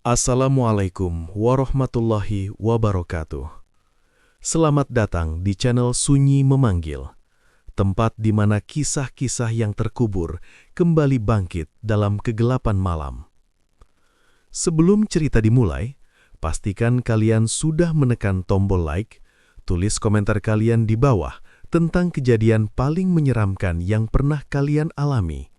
Assalamualaikum warahmatullahi wabarakatuh. Selamat datang di channel Sunyi Memanggil, tempat di mana kisah-kisah yang terkubur kembali bangkit dalam kegelapan malam. Sebelum cerita dimulai, pastikan kalian sudah menekan tombol like, tulis komentar kalian di bawah tentang kejadian paling menyeramkan yang pernah kalian alami.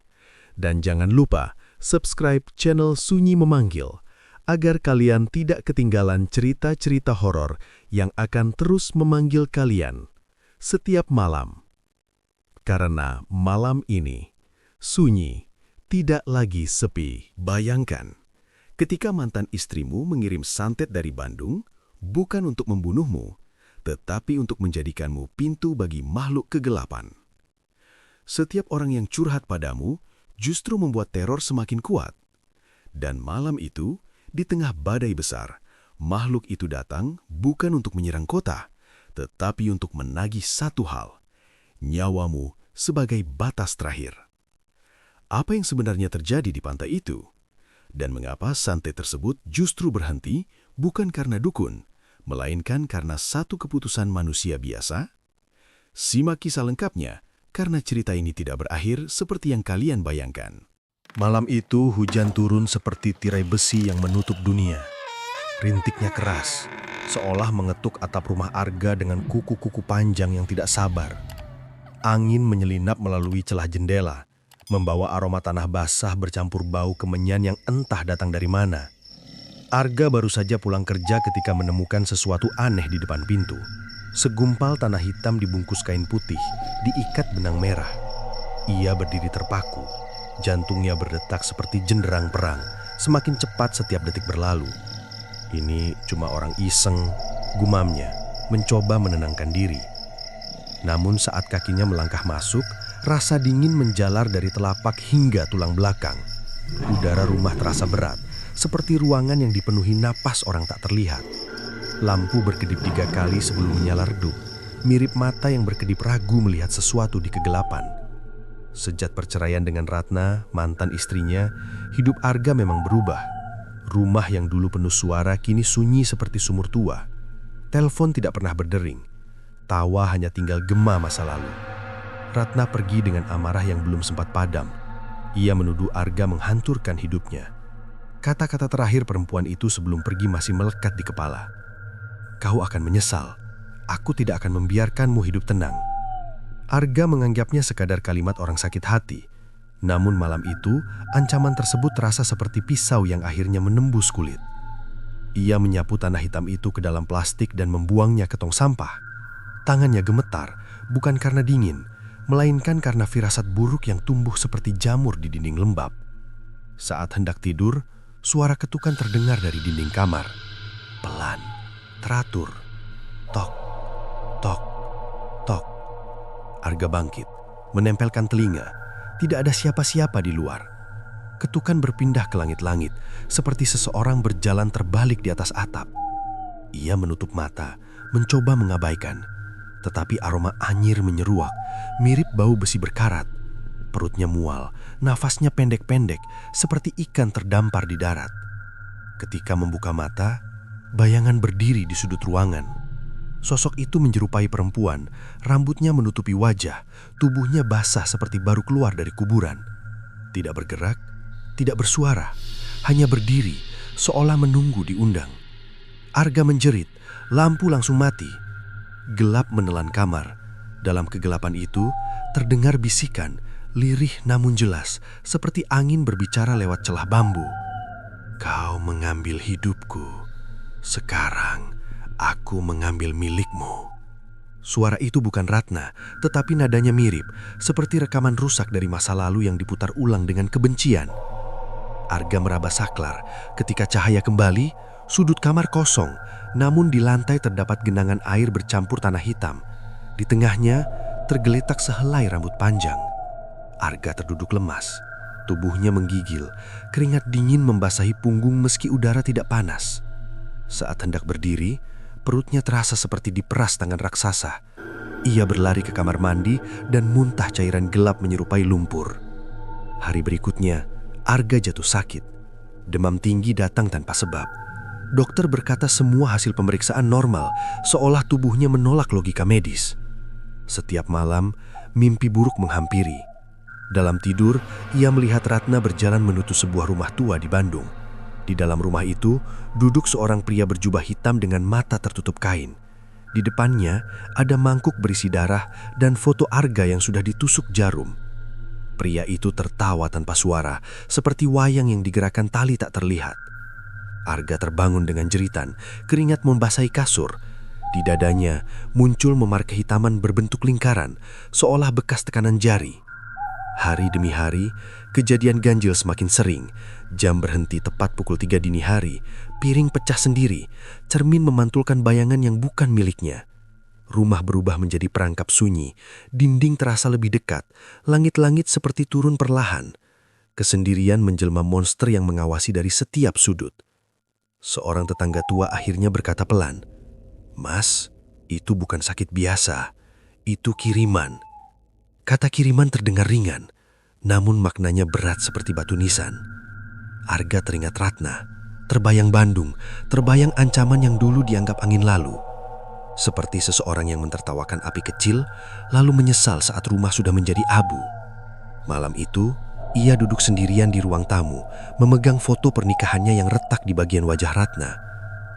Dan jangan lupa subscribe channel Sunyi Memanggil, agar kalian tidak ketinggalan cerita-cerita horor yang akan terus memanggil kalian setiap malam. Karena malam ini, sunyi, tidak lagi sepi. Bayangkan, ketika mantan istrimu mengirim santet dari Bandung, bukan untuk membunuhmu, tetapi untuk menjadikanmu pintu bagi makhluk kegelapan. Setiap orang yang curhat padamu justru membuat teror semakin kuat. Dan malam itu, di tengah badai besar, makhluk itu datang bukan untuk menyerang kota, tetapi untuk menagih satu hal, nyawamu sebagai batas terakhir. Apa yang sebenarnya terjadi di pantai itu? Dan mengapa santet tersebut justru berhenti bukan karena dukun, melainkan karena satu keputusan manusia biasa? Simak kisah lengkapnya, karena cerita ini tidak berakhir seperti yang kalian bayangkan. Malam itu hujan turun seperti tirai besi yang menutup dunia. Rintiknya keras, seolah mengetuk atap rumah Arga dengan kuku-kuku panjang yang tidak sabar. Angin menyelinap melalui celah jendela, membawa aroma tanah basah bercampur bau kemenyan yang entah datang dari mana. Arga baru saja pulang kerja ketika menemukan sesuatu aneh di depan pintu. Segumpal tanah hitam dibungkus kain putih, diikat benang merah. Ia berdiri terpaku. Jantungnya berdetak seperti jenderang perang, semakin cepat setiap detik berlalu. Ini cuma orang iseng, gumamnya, mencoba menenangkan diri. Namun saat kakinya melangkah masuk, rasa dingin menjalar dari telapak hingga tulang belakang. Udara rumah terasa berat, seperti ruangan yang dipenuhi napas orang tak terlihat. Lampu berkedip 3 kali sebelum menyala redup, mirip mata yang berkedip ragu melihat sesuatu di kegelapan. Sejak perceraian dengan Ratna, mantan istrinya, hidup Arga memang berubah. Rumah yang dulu penuh suara kini sunyi seperti sumur tua. Telepon tidak pernah berdering. Tawa hanya tinggal gema masa lalu. Ratna pergi dengan amarah yang belum sempat padam. Ia menuduh Arga menghancurkan hidupnya. Kata-kata terakhir perempuan itu sebelum pergi masih melekat di kepala. "Kau akan menyesal. Aku tidak akan membiarkanmu hidup tenang." Arga menganggapnya sekadar kalimat orang sakit hati. Namun malam itu, ancaman tersebut terasa seperti pisau yang akhirnya menembus kulit. Ia menyapu tanah hitam itu ke dalam plastik dan membuangnya ke tong sampah. Tangannya gemetar, bukan karena dingin, melainkan karena firasat buruk yang tumbuh seperti jamur di dinding lembab. Saat hendak tidur, suara ketukan terdengar dari dinding kamar. Pelan, teratur. Tok, tok, tok. Arga bangkit, menempelkan telinga. Tidak ada siapa-siapa di luar. Ketukan berpindah ke langit-langit, seperti seseorang berjalan terbalik di atas atap. Ia menutup mata, mencoba mengabaikan. Tetapi aroma anyir menyeruak, mirip bau besi berkarat. Perutnya mual, nafasnya pendek-pendek, seperti ikan terdampar di darat. Ketika membuka mata, bayangan berdiri di sudut ruangan. Sosok itu menyerupai perempuan, rambutnya menutupi wajah, tubuhnya basah seperti baru keluar dari kuburan. Tidak bergerak, tidak bersuara, hanya berdiri, seolah menunggu diundang. Arga menjerit, lampu langsung mati. Gelap menelan kamar. Dalam kegelapan itu, terdengar bisikan, lirih namun jelas, seperti angin berbicara lewat celah bambu. "Kau mengambil hidupku, sekarang aku mengambil milikmu." Suara itu bukan Ratna, tetapi nadanya mirip, seperti rekaman rusak dari masa lalu yang diputar ulang dengan kebencian. Arga meraba saklar. Ketika cahaya kembali, sudut kamar kosong, namun di lantai terdapat genangan air bercampur tanah hitam. Di tengahnya, tergeletak sehelai rambut panjang. Arga terduduk lemas. Tubuhnya menggigil, keringat dingin membasahi punggung meski udara tidak panas. Saat hendak berdiri, perutnya terasa seperti diperas tangan raksasa. Ia berlari ke kamar mandi dan muntah cairan gelap menyerupai lumpur. Hari berikutnya, Arga jatuh sakit. Demam tinggi datang tanpa sebab. Dokter berkata semua hasil pemeriksaan normal, seolah tubuhnya menolak logika medis. Setiap malam, mimpi buruk menghampiri. Dalam tidur, ia melihat Ratna berjalan menuju sebuah rumah tua di Bandung. Di dalam rumah itu, duduk seorang pria berjubah hitam dengan mata tertutup kain. Di depannya, ada mangkuk berisi darah dan foto Arga yang sudah ditusuk jarum. Pria itu tertawa tanpa suara, seperti wayang yang digerakkan tali tak terlihat. Arga terbangun dengan jeritan, keringat membasahi kasur. Di dadanya muncul memar kehitaman berbentuk lingkaran, seolah bekas tekanan jari. Hari demi hari, kejadian ganjil semakin sering. Jam berhenti tepat pukul 3 dini hari, piring pecah sendiri, cermin memantulkan bayangan yang bukan miliknya. Rumah berubah menjadi perangkap sunyi, dinding terasa lebih dekat, langit-langit seperti turun perlahan. Kesendirian menjelma monster yang mengawasi dari setiap sudut. Seorang tetangga tua akhirnya berkata pelan, "Mas, itu bukan sakit biasa, itu kiriman." Kata kiriman terdengar ringan, namun maknanya berat seperti batu nisan. Arga teringat Ratna, terbayang Bandung, terbayang ancaman yang dulu dianggap angin lalu. Seperti seseorang yang mentertawakan api kecil, lalu menyesal saat rumah sudah menjadi abu. Malam itu, ia duduk sendirian di ruang tamu, memegang foto pernikahannya yang retak di bagian wajah Ratna.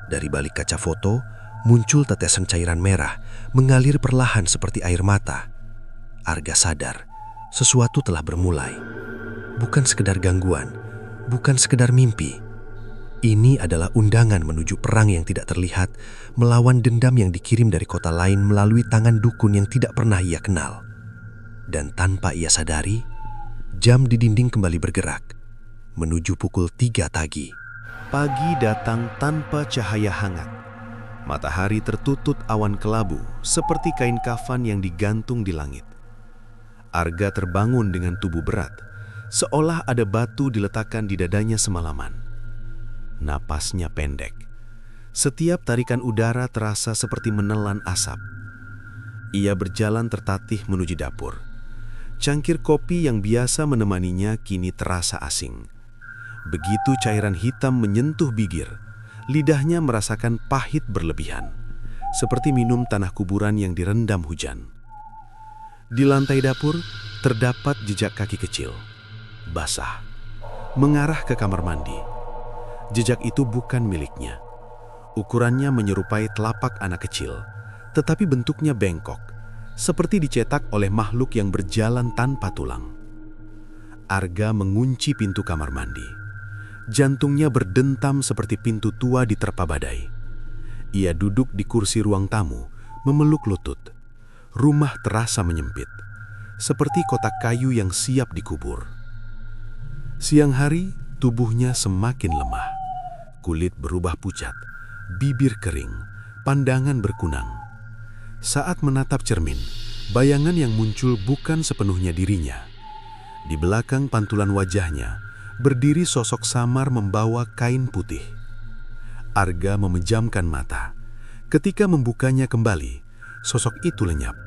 Dari balik kaca foto, muncul tetesan cairan merah, mengalir perlahan seperti air mata. Arga sadar, sesuatu telah bermulai. Bukan sekedar gangguan, bukan sekedar mimpi. Ini adalah undangan menuju perang yang tidak terlihat, melawan dendam yang dikirim dari kota lain melalui tangan dukun yang tidak pernah ia kenal. Dan tanpa ia sadari, jam di dinding kembali bergerak, menuju pukul 3 pagi. Pagi datang tanpa cahaya hangat. Matahari tertutup awan kelabu, seperti kain kafan yang digantung di langit. Arga terbangun dengan tubuh berat, seolah ada batu diletakkan di dadanya semalaman. Napasnya pendek. Setiap tarikan udara terasa seperti menelan asap. Ia berjalan tertatih menuju dapur. Cangkir kopi yang biasa menemaninya kini terasa asing. Begitu cairan hitam menyentuh bibir, lidahnya merasakan pahit berlebihan, seperti minum tanah kuburan yang direndam hujan. Di lantai dapur terdapat jejak kaki kecil, basah, mengarah ke kamar mandi. Jejak itu bukan miliknya. Ukurannya menyerupai telapak anak kecil, tetapi bentuknya bengkok, seperti dicetak oleh makhluk yang berjalan tanpa tulang. Arga mengunci pintu kamar mandi. Jantungnya berdentam seperti pintu tua diterpa badai. Ia duduk di kursi ruang tamu, memeluk lutut. Rumah terasa menyempit, seperti kotak kayu yang siap dikubur. Siang hari, tubuhnya semakin lemah. Kulit berubah pucat, bibir kering, pandangan berkunang. Saat menatap cermin, bayangan yang muncul bukan sepenuhnya dirinya. Di belakang pantulan wajahnya, berdiri sosok samar membawa kain putih. Arga memejamkan mata. Ketika membukanya kembali, sosok itu lenyap.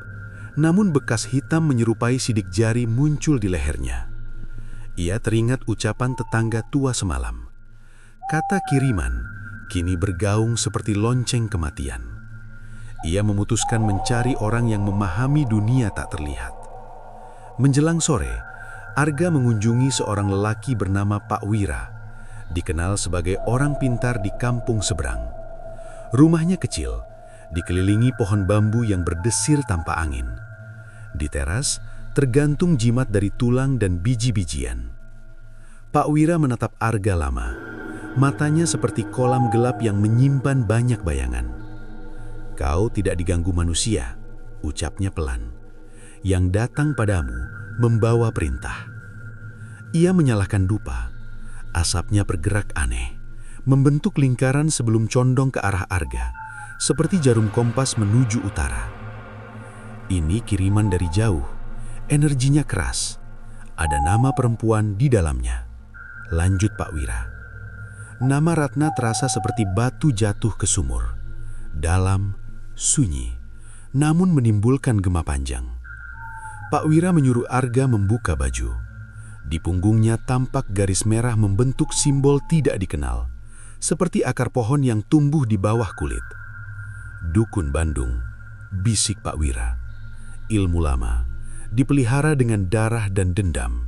Namun bekas hitam menyerupai sidik jari muncul di lehernya. Ia teringat ucapan tetangga tua semalam. Kata kiriman kini bergaung seperti lonceng kematian. Ia memutuskan mencari orang yang memahami dunia tak terlihat. Menjelang sore, Arga mengunjungi seorang lelaki bernama Pak Wira, dikenal sebagai orang pintar di kampung seberang. Rumahnya kecil, dikelilingi pohon bambu yang berdesir tanpa angin. Di teras, tergantung jimat dari tulang dan biji-bijian. Pak Wira menatap Arga lama. Matanya seperti kolam gelap yang menyimpan banyak bayangan. "Kau tidak diganggu manusia," ucapnya pelan. "Yang datang padamu membawa perintah." Ia menyalakan dupa. Asapnya bergerak aneh, membentuk lingkaran sebelum condong ke arah Arga, seperti jarum kompas menuju utara. Ini kiriman dari jauh, energinya keras. Ada nama perempuan di dalamnya. Lanjut Pak Wira. Nama Ratna terasa seperti batu jatuh ke sumur. Dalam, sunyi, namun menimbulkan gema panjang. Pak Wira menyuruh Arga membuka baju. Di punggungnya tampak garis merah membentuk simbol tidak dikenal, seperti akar pohon yang tumbuh di bawah kulit. Dukun Bandung, bisik Pak Wira. Ilmu lama, dipelihara dengan darah dan dendam.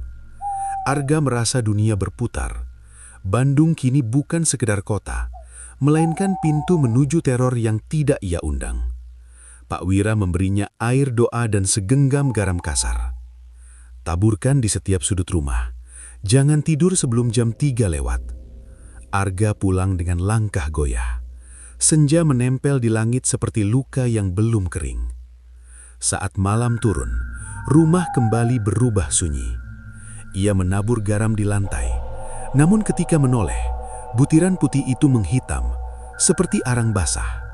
Arga merasa dunia berputar. Bandung kini bukan sekedar kota, melainkan pintu menuju teror yang tidak ia undang. Pak Wira memberinya air doa dan segenggam garam kasar. Taburkan di setiap sudut rumah. Jangan tidur sebelum jam 3 lewat. Arga pulang dengan langkah goyah. Senja menempel di langit seperti luka yang belum kering. Saat malam turun, rumah kembali berubah sunyi. Ia menabur garam di lantai. Namun ketika menoleh, butiran putih itu menghitam, seperti arang basah.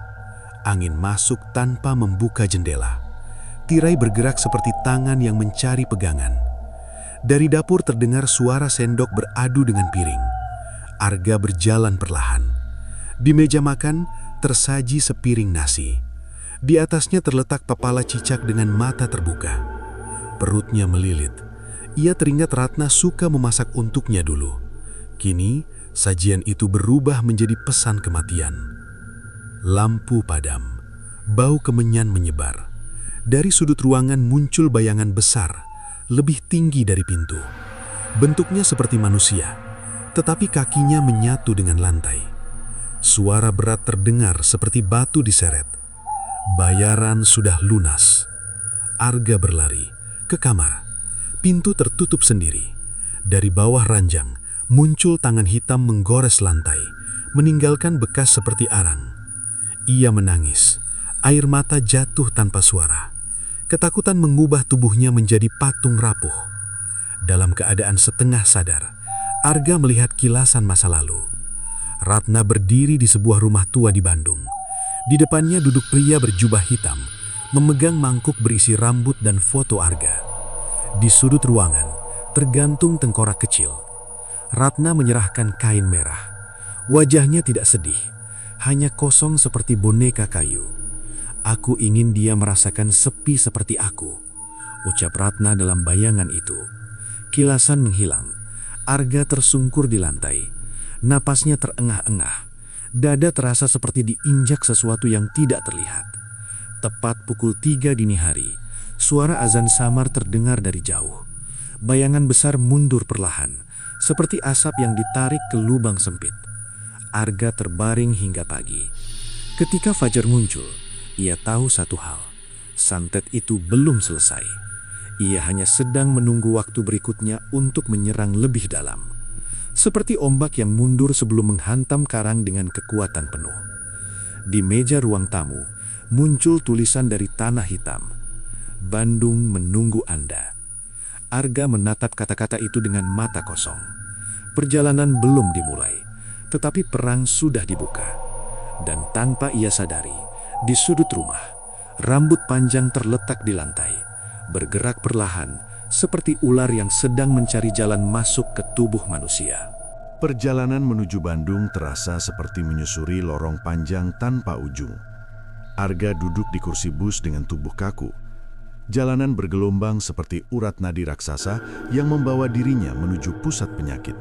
Angin masuk tanpa membuka jendela. Tirai bergerak seperti tangan yang mencari pegangan. Dari dapur terdengar suara sendok beradu dengan piring. Arga berjalan perlahan. Di meja makan tersaji sepiring nasi. Di atasnya terletak pepala cicak dengan mata terbuka. Perutnya melilit. Ia teringat Ratna suka memasak untuknya dulu. Kini, sajian itu berubah menjadi pesan kematian. Lampu padam. Bau kemenyan menyebar. Dari sudut ruangan muncul bayangan besar, lebih tinggi dari pintu. Bentuknya seperti manusia, tetapi kakinya menyatu dengan lantai. Suara berat terdengar seperti batu diseret. Bayaran sudah lunas. Arga berlari ke kamar. Pintu tertutup sendiri. Dari bawah ranjang, muncul tangan hitam menggores lantai, meninggalkan bekas seperti arang. Ia menangis. Air mata jatuh tanpa suara. Ketakutan mengubah tubuhnya menjadi patung rapuh. Dalam keadaan setengah sadar, Arga melihat kilasan masa lalu. Ratna berdiri di sebuah rumah tua di Bandung. Di depannya duduk pria berjubah hitam, memegang mangkuk berisi rambut dan foto Arga. Di sudut ruangan, tergantung tengkorak kecil. Ratna menyerahkan kain merah. Wajahnya tidak sedih, hanya kosong seperti boneka kayu. Aku ingin dia merasakan sepi seperti aku, ucap Ratna dalam bayangan itu. Kilasan menghilang. Arga tersungkur di lantai. Napasnya terengah-engah. Dada terasa seperti diinjak sesuatu yang tidak terlihat. Tepat pukul 3 dini hari, suara azan samar terdengar dari jauh. Bayangan besar mundur perlahan, seperti asap yang ditarik ke lubang sempit. Arga terbaring hingga pagi. Ketika fajar muncul, ia tahu satu hal, santet itu belum selesai. Ia hanya sedang menunggu waktu berikutnya untuk menyerang lebih dalam. Seperti ombak yang mundur sebelum menghantam karang dengan kekuatan penuh. Di meja ruang tamu, muncul tulisan dari tanah hitam. Bandung menunggu Anda. Arga menatap kata-kata itu dengan mata kosong. Perjalanan belum dimulai, tetapi perang sudah dibuka. Dan tanpa ia sadari, di sudut rumah, rambut panjang terletak di lantai, bergerak perlahan seperti ular yang sedang mencari jalan masuk ke tubuh manusia. Perjalanan menuju Bandung terasa seperti menyusuri lorong panjang tanpa ujung. Arga duduk di kursi bus dengan tubuh kaku. Jalanan bergelombang seperti urat nadi raksasa yang membawa dirinya menuju pusat penyakit.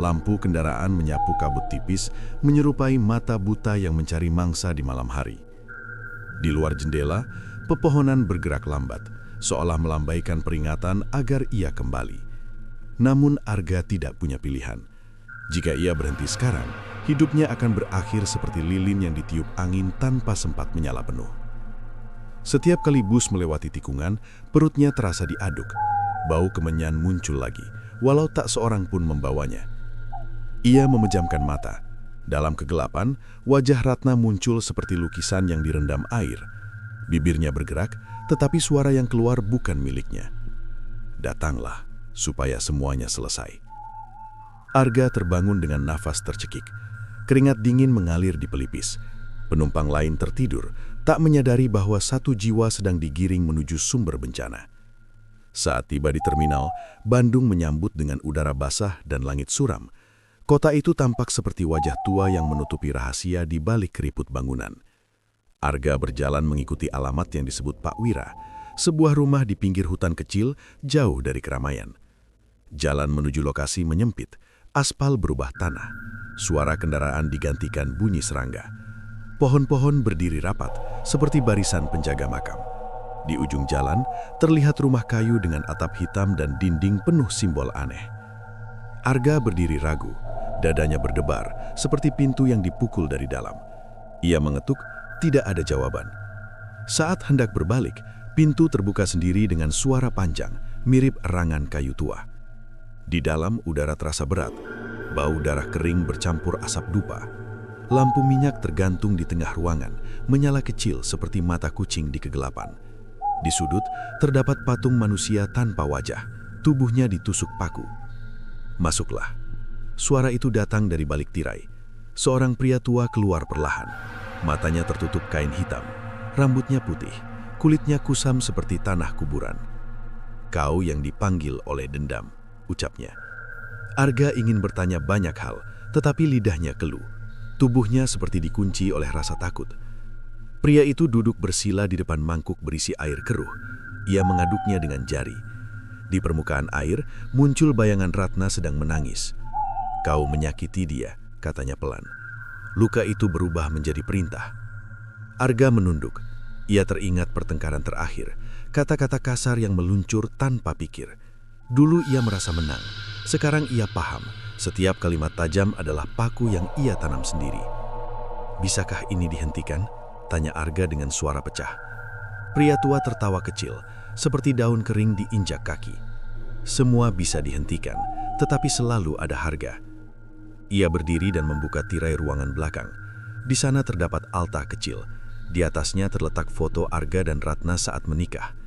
Lampu kendaraan menyapu kabut tipis, menyerupai mata buta yang mencari mangsa di malam hari. Di luar jendela, pepohonan bergerak lambat, seolah melambaikan peringatan agar ia kembali. Namun Arga tidak punya pilihan. Jika ia berhenti sekarang, hidupnya akan berakhir seperti lilin yang ditiup angin tanpa sempat menyala penuh. Setiap kali bus melewati tikungan, perutnya terasa diaduk. Bau kemenyan muncul lagi, walau tak seorang pun membawanya. Ia memejamkan mata. Dalam kegelapan, wajah Ratna muncul seperti lukisan yang direndam air. Bibirnya bergerak, tetapi suara yang keluar bukan miliknya. Datanglah, supaya semuanya selesai. Arga terbangun dengan nafas tercekik. Keringat dingin mengalir di pelipis. Penumpang lain tertidur, tak menyadari bahwa satu jiwa sedang digiring menuju sumber bencana. Saat tiba di terminal, Bandung menyambut dengan udara basah dan langit suram. Kota itu tampak seperti wajah tua yang menutupi rahasia di balik keriput bangunan. Arga berjalan mengikuti alamat yang disebut Pak Wira, sebuah rumah di pinggir hutan kecil jauh dari keramaian. Jalan menuju lokasi menyempit, aspal berubah tanah. Suara kendaraan digantikan bunyi serangga. Pohon-pohon berdiri rapat, seperti barisan penjaga makam. Di ujung jalan, terlihat rumah kayu dengan atap hitam dan dinding penuh simbol aneh. Arga berdiri ragu, dadanya berdebar, seperti pintu yang dipukul dari dalam. Ia mengetuk, tidak ada jawaban. Saat hendak berbalik, pintu terbuka sendiri dengan suara panjang, mirip erangan kayu tua. Di dalam udara terasa berat, bau darah kering bercampur asap dupa. Lampu minyak tergantung di tengah ruangan, menyala kecil seperti mata kucing di kegelapan. Di sudut, terdapat patung manusia tanpa wajah, tubuhnya ditusuk paku. Masuklah. Suara itu datang dari balik tirai. Seorang pria tua keluar perlahan. Matanya tertutup kain hitam, rambutnya putih, kulitnya kusam seperti tanah kuburan. Kau yang dipanggil oleh dendam, ucapnya. Arga ingin bertanya banyak hal, tetapi lidahnya keluh. Tubuhnya seperti dikunci oleh rasa takut. Pria itu duduk bersila di depan mangkuk berisi air keruh. Ia mengaduknya dengan jari. Di permukaan air, muncul bayangan Ratna sedang menangis. Kau menyakiti dia, katanya pelan. Luka itu berubah menjadi perintah. Arga menunduk. Ia teringat pertengkaran terakhir, kata-kata kasar yang meluncur tanpa pikir. Dulu ia merasa menang, sekarang ia paham. Setiap kalimat tajam adalah paku yang ia tanam sendiri. Bisakah ini dihentikan? Tanya Arga dengan suara pecah. Pria tua tertawa kecil, seperti daun kering diinjak kaki. Semua bisa dihentikan, tetapi selalu ada harga. Ia berdiri dan membuka tirai ruangan belakang. Di sana terdapat altar kecil. Di atasnya terletak foto Arga dan Ratna saat menikah.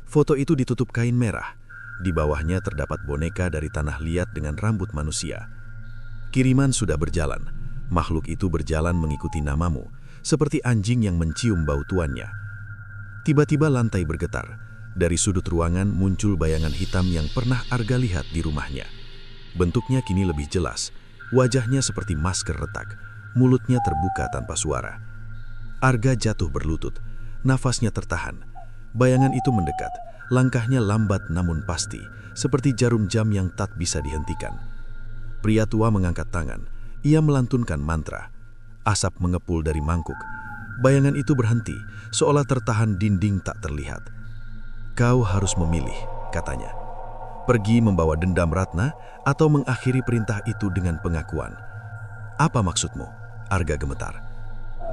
Foto itu ditutup kain merah. Di bawahnya terdapat boneka dari tanah liat dengan rambut manusia. Kiriman sudah berjalan. Makhluk itu berjalan mengikuti namamu, seperti anjing yang mencium bau tuannya. Tiba-tiba lantai bergetar. Dari sudut ruangan muncul bayangan hitam yang pernah Arga lihat di rumahnya. Bentuknya kini lebih jelas. Wajahnya seperti masker retak. Mulutnya terbuka tanpa suara. Arga jatuh berlutut. Nafasnya tertahan. Bayangan itu mendekat. Langkahnya lambat namun pasti, seperti jarum jam yang tak bisa dihentikan. Pria tua mengangkat tangan. Ia melantunkan mantra. Asap mengepul dari mangkuk. Bayangan itu berhenti, seolah tertahan dinding tak terlihat. Kau harus memilih, katanya. Pergi membawa dendam Ratna atau mengakhiri perintah itu dengan pengakuan. Apa maksudmu? Arga gemetar.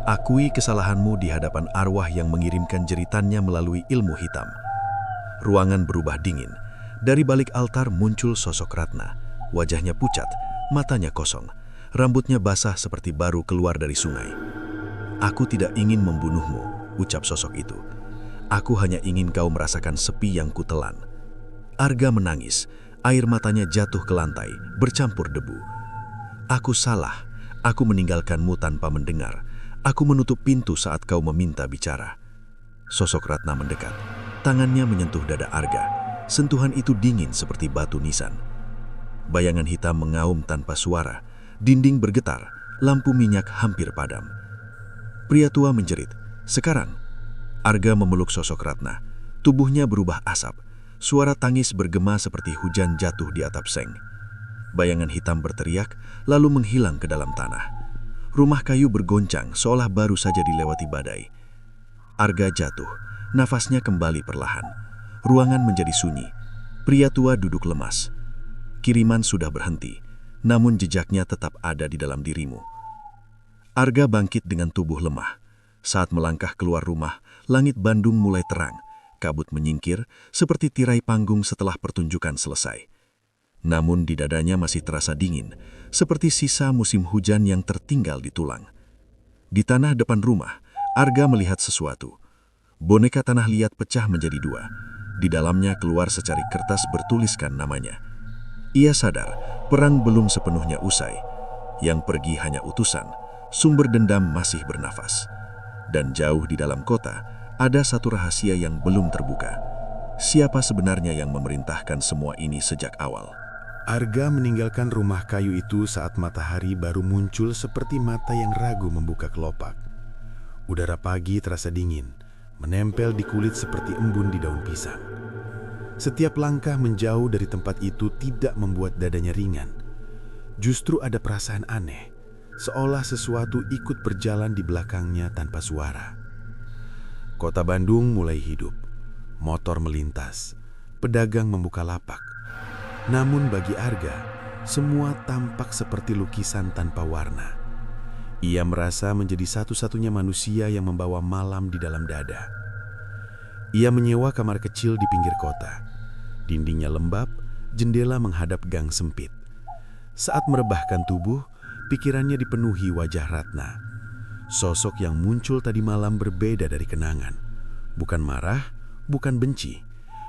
Akui kesalahanmu di hadapan arwah yang mengirimkan jeritannya melalui ilmu hitam. Ruangan berubah dingin. Dari balik altar muncul sosok Ratna. Wajahnya pucat, matanya kosong. Rambutnya basah seperti baru keluar dari sungai. Aku tidak ingin membunuhmu, ucap sosok itu. Aku hanya ingin kau merasakan sepi yang kutelan. Arga menangis, air matanya jatuh ke lantai, bercampur debu. Aku salah, aku meninggalkanmu tanpa mendengar. Aku menutup pintu saat kau meminta bicara. Sosok Ratna mendekat, tangannya menyentuh dada Arga. Sentuhan itu dingin seperti batu nisan. Bayangan hitam mengaum tanpa suara. Dinding bergetar, lampu minyak hampir padam. Pria tua menjerit, sekarang. Arga memeluk sosok Ratna. Tubuhnya berubah asap. Suara tangis bergema seperti hujan jatuh di atap seng. Bayangan hitam berteriak, lalu menghilang ke dalam tanah. Rumah kayu bergoncang seolah baru saja dilewati badai. Arga jatuh, nafasnya kembali perlahan. Ruangan menjadi sunyi. Pria tua duduk lemas. Kiriman sudah berhenti. Namun jejaknya tetap ada di dalam dirimu. Arga bangkit dengan tubuh lemah. Saat melangkah keluar rumah, langit Bandung mulai terang. Kabut menyingkir seperti tirai panggung setelah pertunjukan selesai. Namun di dadanya masih terasa dingin, seperti sisa musim hujan yang tertinggal di tulang. Di tanah depan rumah, Arga melihat sesuatu. Boneka tanah liat pecah menjadi dua. Di dalamnya keluar secari kertas bertuliskan namanya. Ia sadar, perang belum sepenuhnya usai. Yang pergi hanya utusan, sumber dendam masih bernafas. Dan jauh di dalam kota, ada satu rahasia yang belum terbuka. Siapa sebenarnya yang memerintahkan semua ini sejak awal? Arga meninggalkan rumah kayu itu saat matahari baru muncul seperti mata yang ragu membuka kelopak. Udara pagi terasa dingin, menempel di kulit seperti embun di daun pisang. Setiap langkah menjauh dari tempat itu tidak membuat dadanya ringan. Justru ada perasaan aneh, seolah sesuatu ikut berjalan di belakangnya tanpa suara. Kota Bandung mulai hidup. Motor melintas, pedagang membuka lapak. Namun bagi Arga, semua tampak seperti lukisan tanpa warna. Ia merasa menjadi satu-satunya manusia yang membawa malam di dalam dada. Ia menyewa kamar kecil di pinggir kota. Dindingnya lembab, jendela menghadap gang sempit. Saat merebahkan tubuh, pikirannya dipenuhi wajah Ratna. Sosok yang muncul tadi malam berbeda dari kenangan. Bukan marah, bukan benci,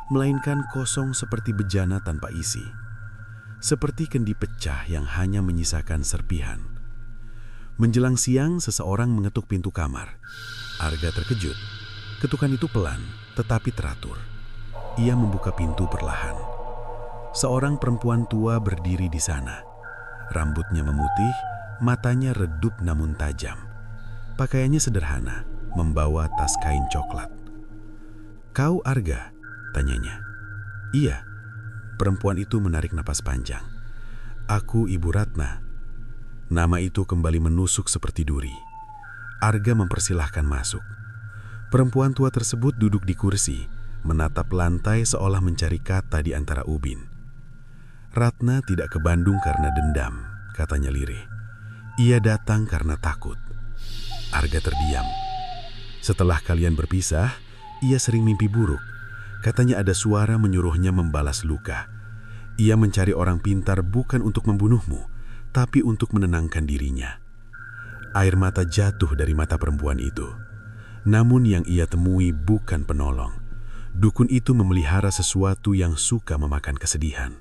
melainkan kosong seperti bejana tanpa isi. Seperti kendi pecah yang hanya menyisakan serpihan. Menjelang siang, seseorang mengetuk pintu kamar. Arga terkejut. Ketukan itu pelan, tetapi teratur. Ia membuka pintu perlahan. Seorang perempuan tua berdiri di sana. Rambutnya memutih, matanya redup namun tajam. Pakaiannya sederhana, membawa tas kain coklat. "Kau Arga?" tanyanya. "Iya." Perempuan itu menarik napas panjang. "Aku Ibu Ratna." Nama itu kembali menusuk seperti duri. Arga mempersilahkan masuk. Perempuan tua tersebut duduk di kursi, menatap lantai seolah mencari kata di antara ubin. "Ratna tidak ke Bandung karena dendam," katanya lirih. "Ia datang karena takut." Arga terdiam. "Setelah kalian berpisah, ia sering mimpi buruk. Katanya ada suara menyuruhnya membalas luka. Ia mencari orang pintar bukan untuk membunuhmu, tapi untuk menenangkan dirinya." Air mata jatuh dari mata perempuan itu. Namun yang ia temui bukan penolong. Dukun itu memelihara sesuatu yang suka memakan kesedihan.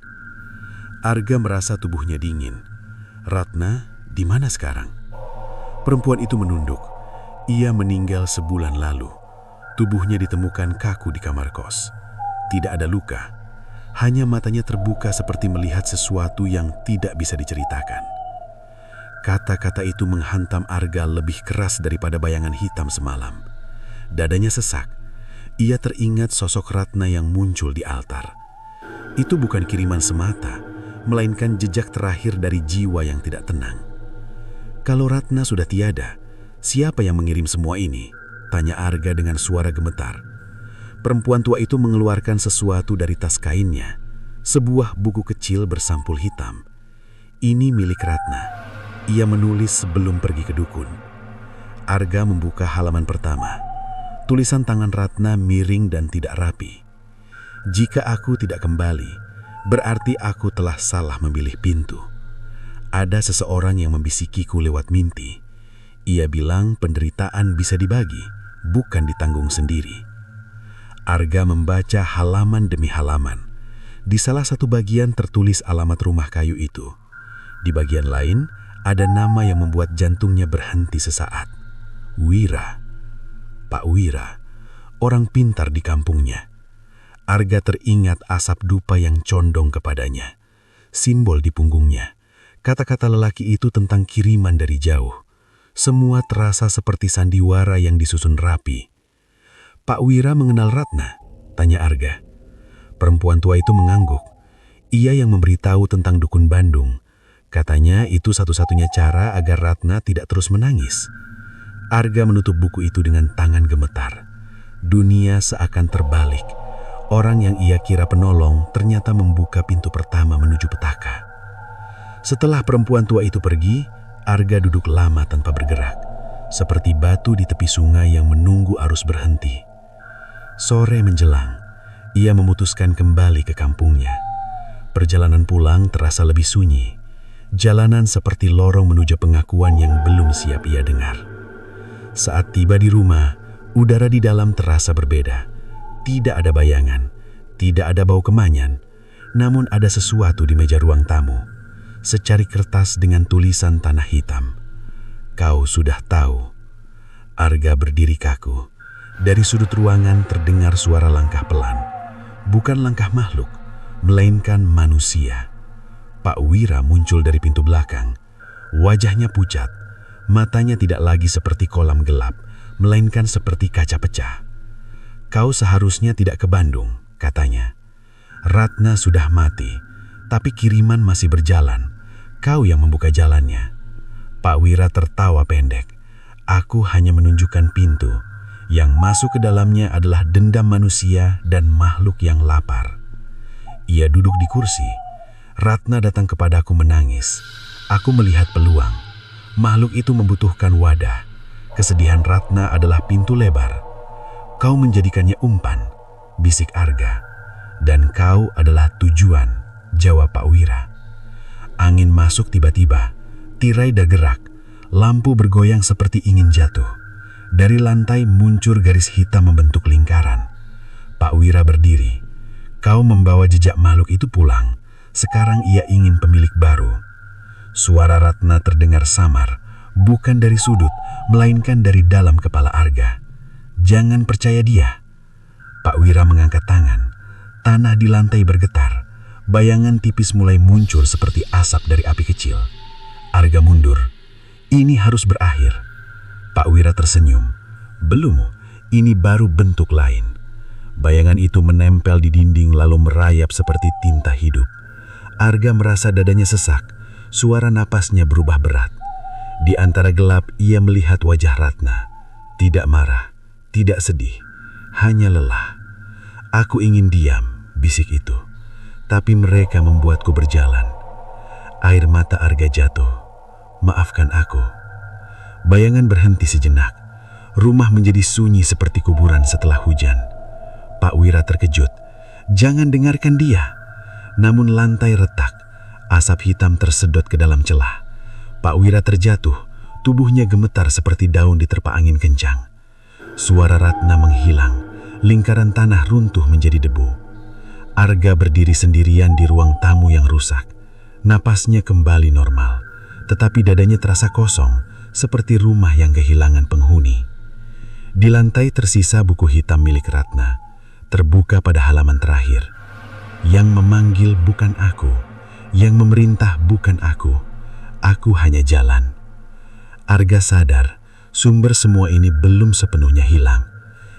Arga merasa tubuhnya dingin. "Ratna, di mana sekarang?" Perempuan itu menunduk. Ia meninggal sebulan lalu. Tubuhnya ditemukan kaku di kamar kos. Tidak ada luka. Hanya matanya terbuka seperti melihat sesuatu yang tidak bisa diceritakan. Kata-kata itu menghantam Arga lebih keras daripada bayangan hitam semalam. Dadanya sesak. Ia teringat sosok Ratna yang muncul di altar. Itu bukan kiriman semata, melainkan jejak terakhir dari jiwa yang tidak tenang. "Kalau Ratna sudah tiada, siapa yang mengirim semua ini?" tanya Arga dengan suara gemetar. Perempuan tua itu mengeluarkan sesuatu dari tas kainnya, sebuah buku kecil bersampul hitam. "Ini milik Ratna. Ia menulis sebelum pergi ke dukun." Arga membuka halaman pertama. Tulisan tangan Ratna miring dan tidak rapi. "Jika aku tidak kembali, berarti aku telah salah memilih pintu. Ada seseorang yang membisikiku lewat mimpi. Ia bilang penderitaan bisa dibagi, bukan ditanggung sendiri." Arga membaca halaman demi halaman. Di salah satu bagian tertulis alamat rumah kayu itu. Di bagian lain, ada nama yang membuat jantungnya berhenti sesaat. Wira. Pak Wira, orang pintar di kampungnya. Arga teringat asap dupa yang condong kepadanya. Simbol di punggungnya. Kata-kata lelaki itu tentang kiriman dari jauh. Semua terasa seperti sandiwara yang disusun rapi. "Pak Wira mengenal Ratna?" tanya Arga. Perempuan tua itu mengangguk. "Ia yang memberitahu tentang dukun Bandung. Katanya itu satu-satunya cara agar Ratna tidak terus menangis." Arga menutup buku itu dengan tangan gemetar. Dunia seakan terbalik. Orang yang ia kira penolong ternyata membuka pintu pertama menuju petaka. Setelah perempuan tua itu pergi, Arga duduk lama tanpa bergerak, seperti batu di tepi sungai yang menunggu arus berhenti. Sore menjelang, ia memutuskan kembali ke kampungnya. Perjalanan pulang terasa lebih sunyi. Jalanan seperti lorong menuju pengakuan yang belum siap ia dengar. Saat tiba di rumah, udara di dalam terasa berbeda. Tidak ada bayangan, tidak ada bau kemanyan, namun ada sesuatu di meja ruang tamu. Secari kertas dengan tulisan tanah hitam. "Kau sudah tahu." Arga berdiri kaku. Dari sudut ruangan terdengar suara langkah pelan. Bukan langkah makhluk, melainkan manusia. Pak Wira muncul dari pintu belakang. Wajahnya pucat. Matanya tidak lagi seperti kolam gelap, melainkan seperti kaca pecah. "Kau seharusnya tidak ke Bandung," katanya. Ratna sudah mati, tapi kiriman masih berjalan. Kau yang membuka jalannya. Pak Wira tertawa pendek. Aku hanya menunjukkan pintu. Yang masuk ke dalamnya adalah dendam manusia dan makhluk yang lapar. Ia duduk di kursi. Ratna datang kepadaku menangis. Aku melihat peluang. Makhluk itu membutuhkan wadah. Kesedihan Ratna adalah pintu lebar. Kau menjadikannya umpan, bisik Arga. Dan kau adalah tujuan, jawab Pak Wira. Angin masuk tiba-tiba, tirai bergerak, lampu bergoyang seperti ingin jatuh. Dari lantai muncul garis hitam membentuk lingkaran. Pak Wira berdiri. Kau membawa jejak makhluk itu pulang. Sekarang ia ingin pemilik baru. Suara Ratna terdengar samar, bukan dari sudut, melainkan dari dalam kepala Arga. Jangan percaya dia. Pak Wira mengangkat tangan. Tanah di lantai bergetar. Bayangan tipis mulai muncul seperti asap dari api kecil. Arga mundur. Ini harus berakhir. Pak Wira tersenyum. Belum, ini baru bentuk lain. Bayangan itu menempel di dinding lalu merayap seperti tinta hidup. Arga merasa dadanya sesak. Suara napasnya berubah berat. Di antara gelap ia melihat wajah Ratna. Tidak marah, tidak sedih, hanya lelah. Aku ingin diam, bisik itu. Tapi mereka membuatku berjalan. Air mata Arga jatuh. Maafkan aku. Bayangan berhenti sejenak. Rumah menjadi sunyi seperti kuburan setelah hujan. Pak Wira terkejut. Jangan dengarkan dia. Namun lantai retak. Asap hitam tersedot ke dalam celah. Pak Wira terjatuh. Tubuhnya gemetar seperti daun diterpa angin kencang. Suara Ratna menghilang. Lingkaran tanah runtuh menjadi debu. Arga berdiri sendirian di ruang tamu yang rusak. Napasnya kembali normal, tetapi dadanya terasa kosong, seperti rumah yang kehilangan penghuni. Di lantai tersisa buku hitam milik Ratna, terbuka pada halaman terakhir. Yang memanggil bukan aku, yang memerintah bukan aku hanya jalan. Arga sadar, sumber semua ini belum sepenuhnya hilang.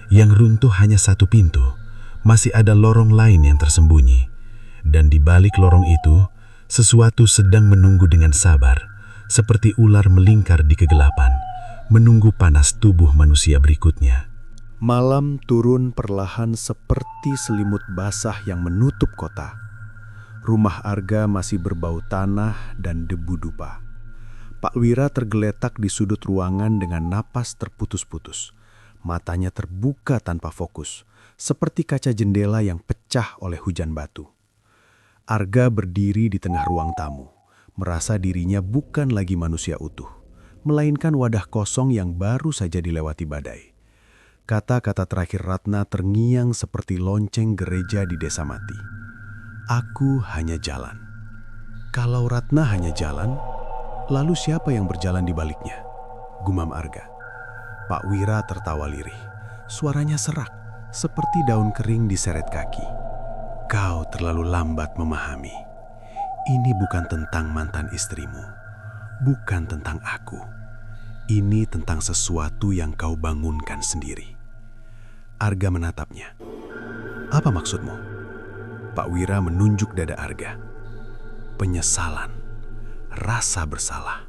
Yang runtuh hanya satu pintu, masih ada lorong lain yang tersembunyi. Dan di balik lorong itu, sesuatu sedang menunggu dengan sabar, seperti ular melingkar di kegelapan, menunggu panas tubuh manusia berikutnya. Malam turun perlahan seperti selimut basah yang menutup kota. Rumah Arga masih berbau tanah dan debu dupa. Pak Wira tergeletak di sudut ruangan dengan napas terputus-putus. Matanya terbuka tanpa fokus, seperti kaca jendela yang pecah oleh hujan batu. Arga berdiri di tengah ruang tamu, merasa dirinya bukan lagi manusia utuh, melainkan wadah kosong yang baru saja dilewati badai. Kata-kata terakhir Ratna terngiang seperti lonceng gereja di desa mati. Aku hanya jalan. Kalau Ratna hanya jalan, lalu siapa yang berjalan di baliknya? Gumam Arga. Pak Wira tertawa lirih. Suaranya serak, seperti daun kering diseret kaki. Kau terlalu lambat memahami. Ini bukan tentang mantan istrimu. Bukan tentang aku. Ini tentang sesuatu yang kau bangunkan sendiri. Arga menatapnya. Apa maksudmu? Pak Wira menunjuk dada Arga. Penyesalan, rasa bersalah.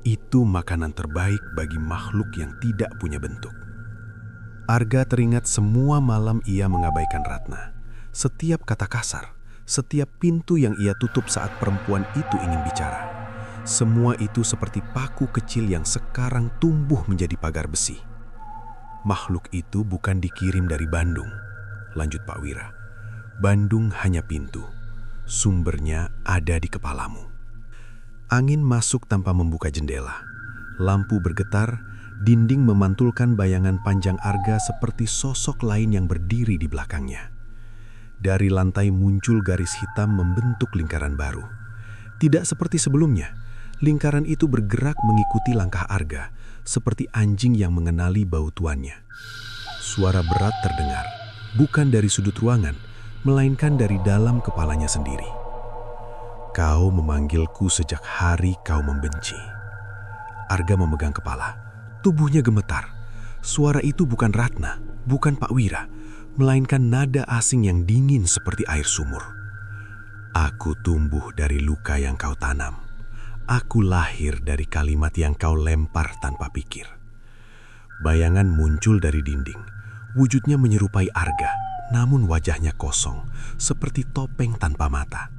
Itu makanan terbaik bagi makhluk yang tidak punya bentuk. Arga teringat semua malam ia mengabaikan Ratna. Setiap kata kasar, setiap pintu yang ia tutup saat perempuan itu ingin bicara. Semua itu seperti paku kecil yang sekarang tumbuh menjadi pagar besi. Makhluk itu bukan dikirim dari Bandung, lanjut Pak Wira. Bandung hanya pintu. Sumbernya ada di kepalamu. Angin masuk tanpa membuka jendela. Lampu bergetar, dinding memantulkan bayangan panjang Arga seperti sosok lain yang berdiri di belakangnya. Dari lantai muncul garis hitam membentuk lingkaran baru. Tidak seperti sebelumnya, lingkaran itu bergerak mengikuti langkah Arga, seperti anjing yang mengenali bau tuannya. Suara berat terdengar, bukan dari sudut ruangan, melainkan dari dalam kepalanya sendiri. Kau memanggilku sejak hari kau membenci. Arga memegang kepala, tubuhnya gemetar. Suara itu bukan Ratna, bukan Pak Wira, melainkan nada asing yang dingin seperti air sumur. Aku tumbuh dari luka yang kau tanam. Aku lahir dari kalimat yang kau lempar tanpa pikir. Bayangan muncul dari dinding. Wujudnya menyerupai Arga, namun wajahnya kosong, seperti topeng tanpa mata.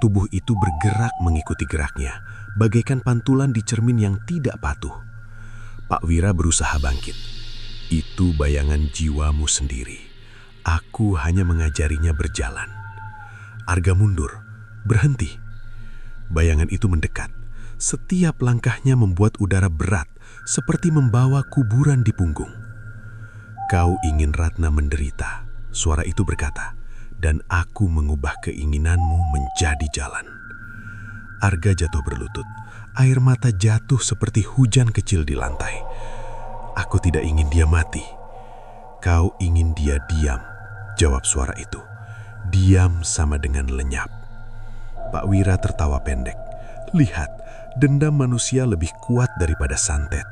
Tubuh itu bergerak mengikuti geraknya, bagaikan pantulan di cermin yang tidak patuh. Pak Wira berusaha bangkit. Itu bayangan jiwamu sendiri. Aku hanya mengajarinya berjalan. Arga mundur, berhenti. Bayangan itu mendekat. Setiap langkahnya membuat udara berat, seperti membawa kuburan di punggung. Kau ingin Ratna menderita, suara itu berkata, dan aku mengubah keinginanmu menjadi jalan. Arga jatuh berlutut. Air mata jatuh seperti hujan kecil di lantai. Aku tidak ingin dia mati. Kau ingin dia diam, jawab suara itu. Diam sama dengan lenyap. Pak Wira tertawa pendek. Lihat, dendam manusia lebih kuat daripada santet.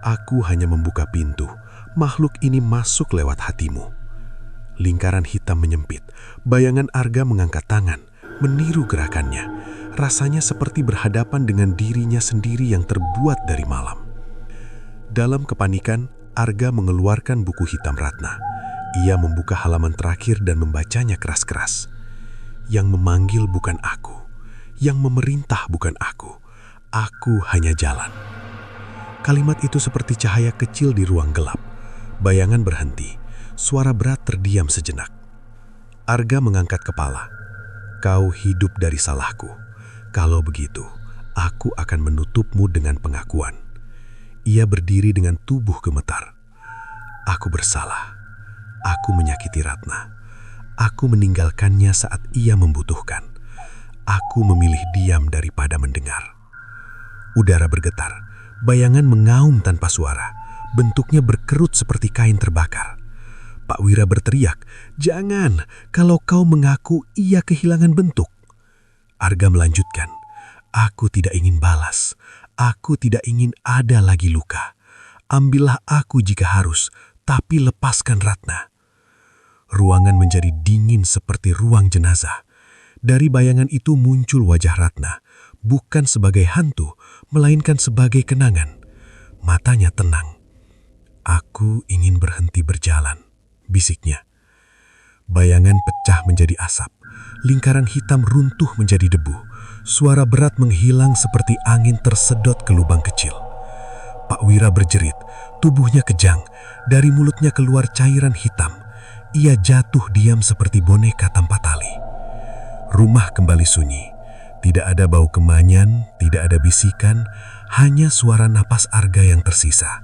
Aku hanya membuka pintu. Makhluk ini masuk lewat hatimu. Lingkaran hitam menyempit. Bayangan Arga mengangkat tangan, meniru gerakannya. Rasanya seperti berhadapan dengan dirinya sendiri yang terbuat dari malam. Dalam kepanikan, Arga mengeluarkan buku hitam Ratna. Ia membuka halaman terakhir dan membacanya keras-keras. Yang memanggil bukan aku. Yang memerintah bukan aku. Aku hanya jalan. Kalimat itu seperti cahaya kecil di ruang gelap. Bayangan berhenti. Suara berat terdiam sejenak. Arga mengangkat kepala. Kau hidup dari salahku. Kalau begitu, aku akan menutupmu dengan pengakuan. Ia berdiri dengan tubuh gemetar. Aku bersalah. Aku menyakiti Ratna. Aku meninggalkannya saat ia membutuhkan. Aku memilih diam daripada mendengar. Udara bergetar. Bayangan mengaum tanpa suara. Bentuknya berkerut seperti kain terbakar. Pak Wira berteriak, "Jangan, kalau kau mengaku ia kehilangan bentuk." Arga melanjutkan, "Aku tidak ingin balas. Aku tidak ingin ada lagi luka. Ambillah aku jika harus, tapi lepaskan Ratna." Ruangan menjadi dingin seperti ruang jenazah. Dari bayangan itu muncul wajah Ratna, bukan sebagai hantu, melainkan sebagai kenangan. Matanya tenang. "Aku ingin berhenti berjalan," bisiknya. Bayangan pecah menjadi asap. Lingkaran hitam runtuh menjadi debu. Suara berat menghilang seperti angin tersedot ke lubang kecil. Pak Wira berjerit, tubuhnya kejang. Dari mulutnya keluar cairan hitam. Ia jatuh diam seperti boneka tanpa tali. Rumah kembali sunyi. Tidak ada bau kemanyan, tidak ada bisikan, hanya suara napas Arga yang tersisa.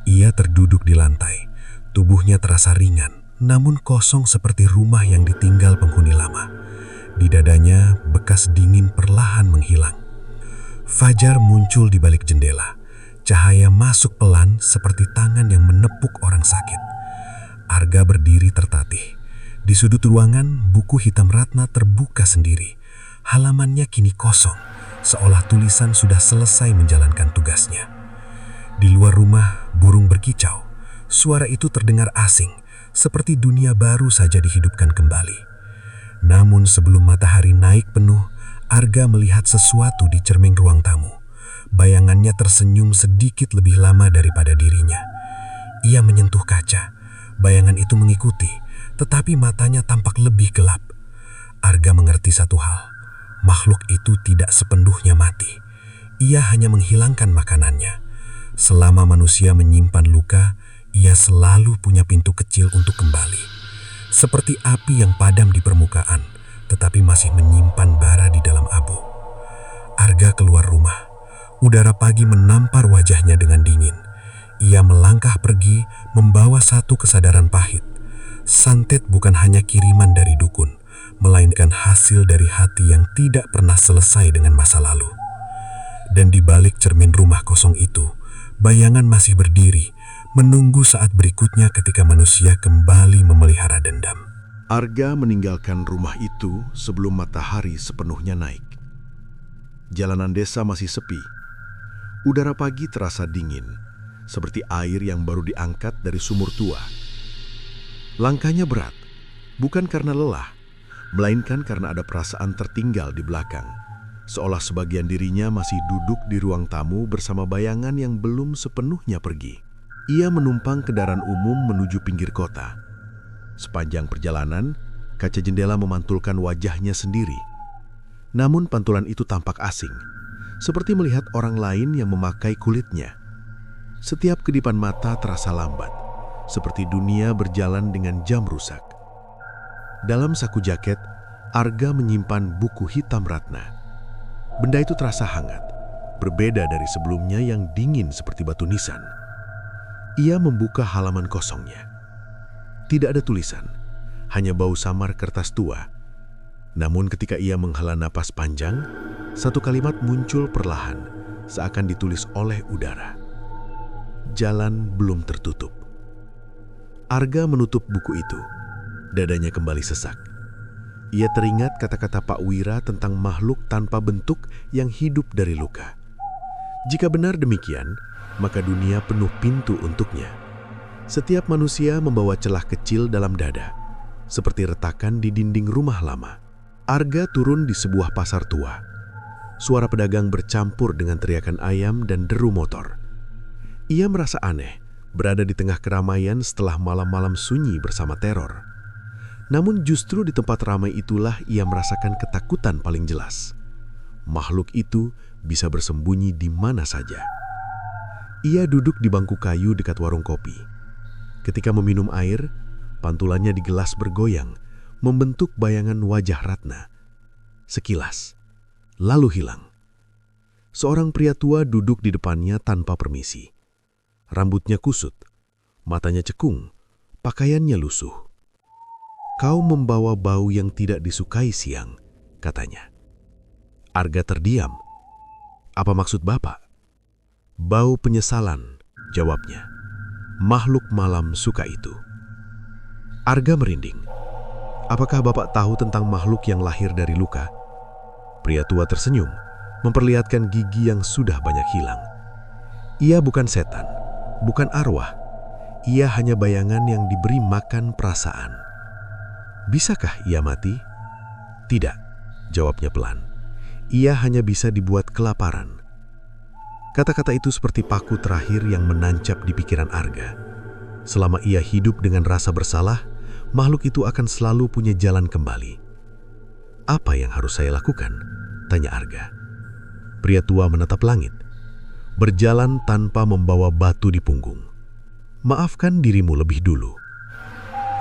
Ia terduduk di lantai. Tubuhnya terasa ringan, namun kosong seperti rumah yang ditinggal penghuni lama. Di dadanya, bekas dingin perlahan menghilang. Fajar muncul di balik jendela. Cahaya masuk pelan seperti tangan yang menepuk orang sakit. Arga berdiri tertatih. Di sudut ruangan, buku hitam Ratna terbuka sendiri. Halamannya kini kosong, seolah tulisan sudah selesai menjalankan tugasnya. Di luar rumah, burung berkicau. Suara itu terdengar asing, seperti dunia baru saja dihidupkan kembali. Namun sebelum matahari naik penuh, Arga melihat sesuatu di cermin ruang tamu. Bayangannya tersenyum sedikit lebih lama daripada dirinya. Ia menyentuh kaca. Bayangan itu mengikuti, tetapi matanya tampak lebih gelap. Arga mengerti satu hal. Makhluk itu tidak sepenuhnya mati. Ia hanya menghilangkan makanannya. Selama manusia menyimpan luka, ia selalu punya pintu kecil untuk kembali. Seperti api yang padam di permukaan, tetapi masih menyimpan bara di dalam abu. Arga keluar rumah. Udara pagi menampar wajahnya dengan dingin. Ia melangkah pergi, membawa satu kesadaran pahit. Santet bukan hanya kiriman dari dukun, melainkan hasil dari hati yang tidak pernah selesai dengan masa lalu. Dan di balik cermin rumah kosong itu, bayangan masih berdiri, menunggu saat berikutnya ketika manusia kembali memelihara dendam. Arga meninggalkan rumah itu sebelum matahari sepenuhnya naik. Jalanan desa masih sepi. Udara pagi terasa dingin, seperti air yang baru diangkat dari sumur tua. Langkahnya berat, bukan karena lelah, melainkan karena ada perasaan tertinggal di belakang. Seolah sebagian dirinya masih duduk di ruang tamu bersama bayangan yang belum sepenuhnya pergi. Ia menumpang kendaraan umum menuju pinggir kota. Sepanjang perjalanan, kaca jendela memantulkan wajahnya sendiri. Namun pantulan itu tampak asing, seperti melihat orang lain yang memakai kulitnya. Setiap kedipan mata terasa lambat, seperti dunia berjalan dengan jam rusak. Dalam saku jaket, Arga menyimpan buku hitam Ratna. Benda itu terasa hangat, berbeda dari sebelumnya yang dingin seperti batu nisan. Ia membuka halaman kosongnya. Tidak ada tulisan, hanya bau samar kertas tua. Namun ketika ia menghela napas panjang, satu kalimat muncul perlahan, seakan ditulis oleh udara. Jalan belum tertutup. Arga menutup buku itu. Dadanya kembali sesak. Ia teringat kata-kata Pak Wira tentang makhluk tanpa bentuk yang hidup dari luka. Jika benar demikian, maka dunia penuh pintu untuknya. Setiap manusia membawa celah kecil dalam dada, seperti retakan di dinding rumah lama. Arga turun di sebuah pasar tua. Suara pedagang bercampur dengan teriakan ayam dan deru motor. Ia merasa aneh, berada di tengah keramaian setelah malam-malam sunyi bersama teror. Namun justru di tempat ramai itulah ia merasakan ketakutan paling jelas. Makhluk itu bisa bersembunyi di mana saja. Ia duduk di bangku kayu dekat warung kopi. Ketika meminum air, pantulannya di gelas bergoyang, membentuk bayangan wajah Ratna. Sekilas, lalu hilang. Seorang pria tua duduk di depannya tanpa permisi. Rambutnya kusut, matanya cekung, pakaiannya lusuh. "Kau membawa bau yang tidak disukai siang," katanya. Arga terdiam. "Apa maksud Bapak?" "Bau penyesalan," jawabnya. "Makhluk malam suka itu." Arga merinding. "Apakah Bapak tahu tentang makhluk yang lahir dari luka?" Pria tua tersenyum, memperlihatkan gigi yang sudah banyak hilang. "Ia bukan setan, bukan arwah. Ia hanya bayangan yang diberi makan perasaan." "Bisakah ia mati?" "Tidak," jawabnya pelan. "Ia hanya bisa dibuat kelaparan." Kata-kata itu seperti paku terakhir yang menancap di pikiran Arga. Selama ia hidup dengan rasa bersalah, makhluk itu akan selalu punya jalan kembali. "Apa yang harus saya lakukan?" tanya Arga. Pria tua menatap langit, berjalan tanpa membawa batu di punggung. "Maafkan dirimu lebih dulu."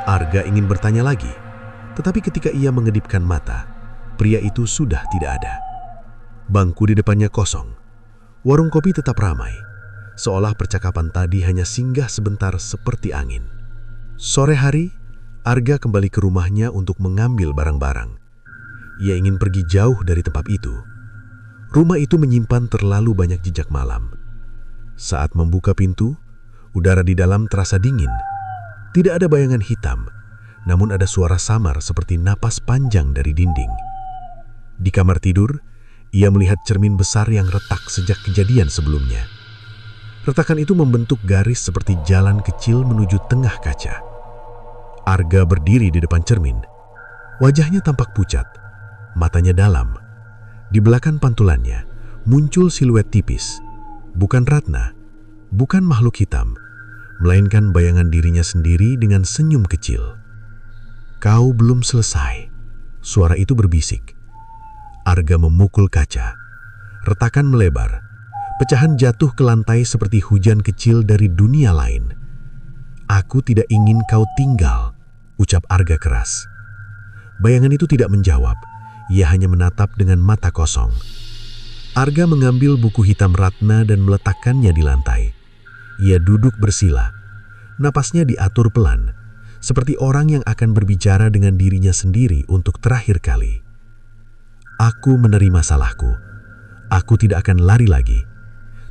Arga ingin bertanya lagi, tetapi ketika ia mengedipkan mata, pria itu sudah tidak ada. Bangku di depannya kosong. Warung kopi tetap ramai, seolah percakapan tadi hanya singgah sebentar seperti angin. Sore hari, Arga kembali ke rumahnya untuk mengambil barang-barang. Ia ingin pergi jauh dari tempat itu. Rumah itu menyimpan terlalu banyak jejak malam. Saat membuka pintu, udara di dalam terasa dingin. Tidak ada bayangan hitam, namun ada suara samar seperti napas panjang dari dinding. Di kamar tidur, ia melihat cermin besar yang retak sejak kejadian sebelumnya. Retakan itu membentuk garis seperti jalan kecil menuju tengah kaca. Arga berdiri di depan cermin. Wajahnya tampak pucat, matanya dalam. Di belakang pantulannya muncul siluet tipis. Bukan Ratna, bukan makhluk hitam, melainkan bayangan dirinya sendiri dengan senyum kecil. "Kau belum selesai," suara itu berbisik. Arga memukul kaca. Retakan melebar. Pecahan jatuh ke lantai seperti hujan kecil dari dunia lain. "Aku tidak ingin kau tinggal," ucap Arga keras. Bayangan itu tidak menjawab. Ia hanya menatap dengan mata kosong. Arga mengambil buku hitam Ratna dan meletakkannya di lantai. Ia duduk bersila. Napasnya diatur pelan, seperti orang yang akan berbicara dengan dirinya sendiri untuk terakhir kali. "Aku menerima salahku. Aku tidak akan lari lagi.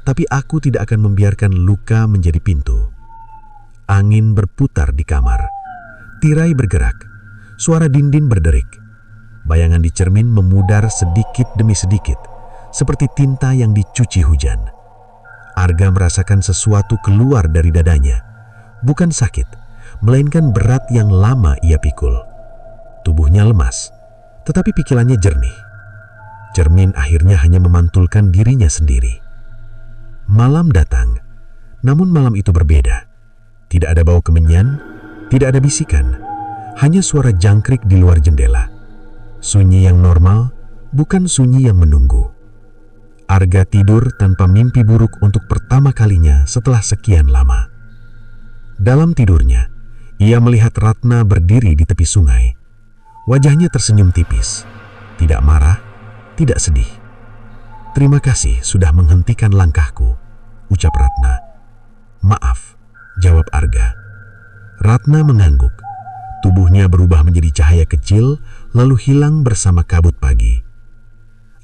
Tapi aku tidak akan membiarkan luka menjadi pintu." Angin berputar di kamar. Tirai bergerak. Suara dinding berderik. Bayangan di cermin memudar sedikit demi sedikit, seperti tinta yang dicuci hujan. Arga merasakan sesuatu keluar dari dadanya. Bukan sakit, melainkan berat yang lama ia pikul. Tubuhnya lemas, tetapi pikirannya jernih. Cermin akhirnya hanya memantulkan dirinya sendiri. Malam datang, namun malam itu berbeda. Tidak ada bau kemenyan, tidak ada bisikan, hanya suara jangkrik di luar jendela. Sunyi yang normal, bukan sunyi yang menunggu. Arga tidur tanpa mimpi buruk untuk pertama kalinya setelah sekian lama. Dalam tidurnya, ia melihat Ratna berdiri di tepi sungai. Wajahnya tersenyum tipis, tidak marah, tidak sedih. "Terima kasih sudah menghentikan langkahku," ucap Ratna. "Maaf," jawab Arga. Ratna mengangguk. Tubuhnya berubah menjadi cahaya kecil, lalu hilang bersama kabut pagi.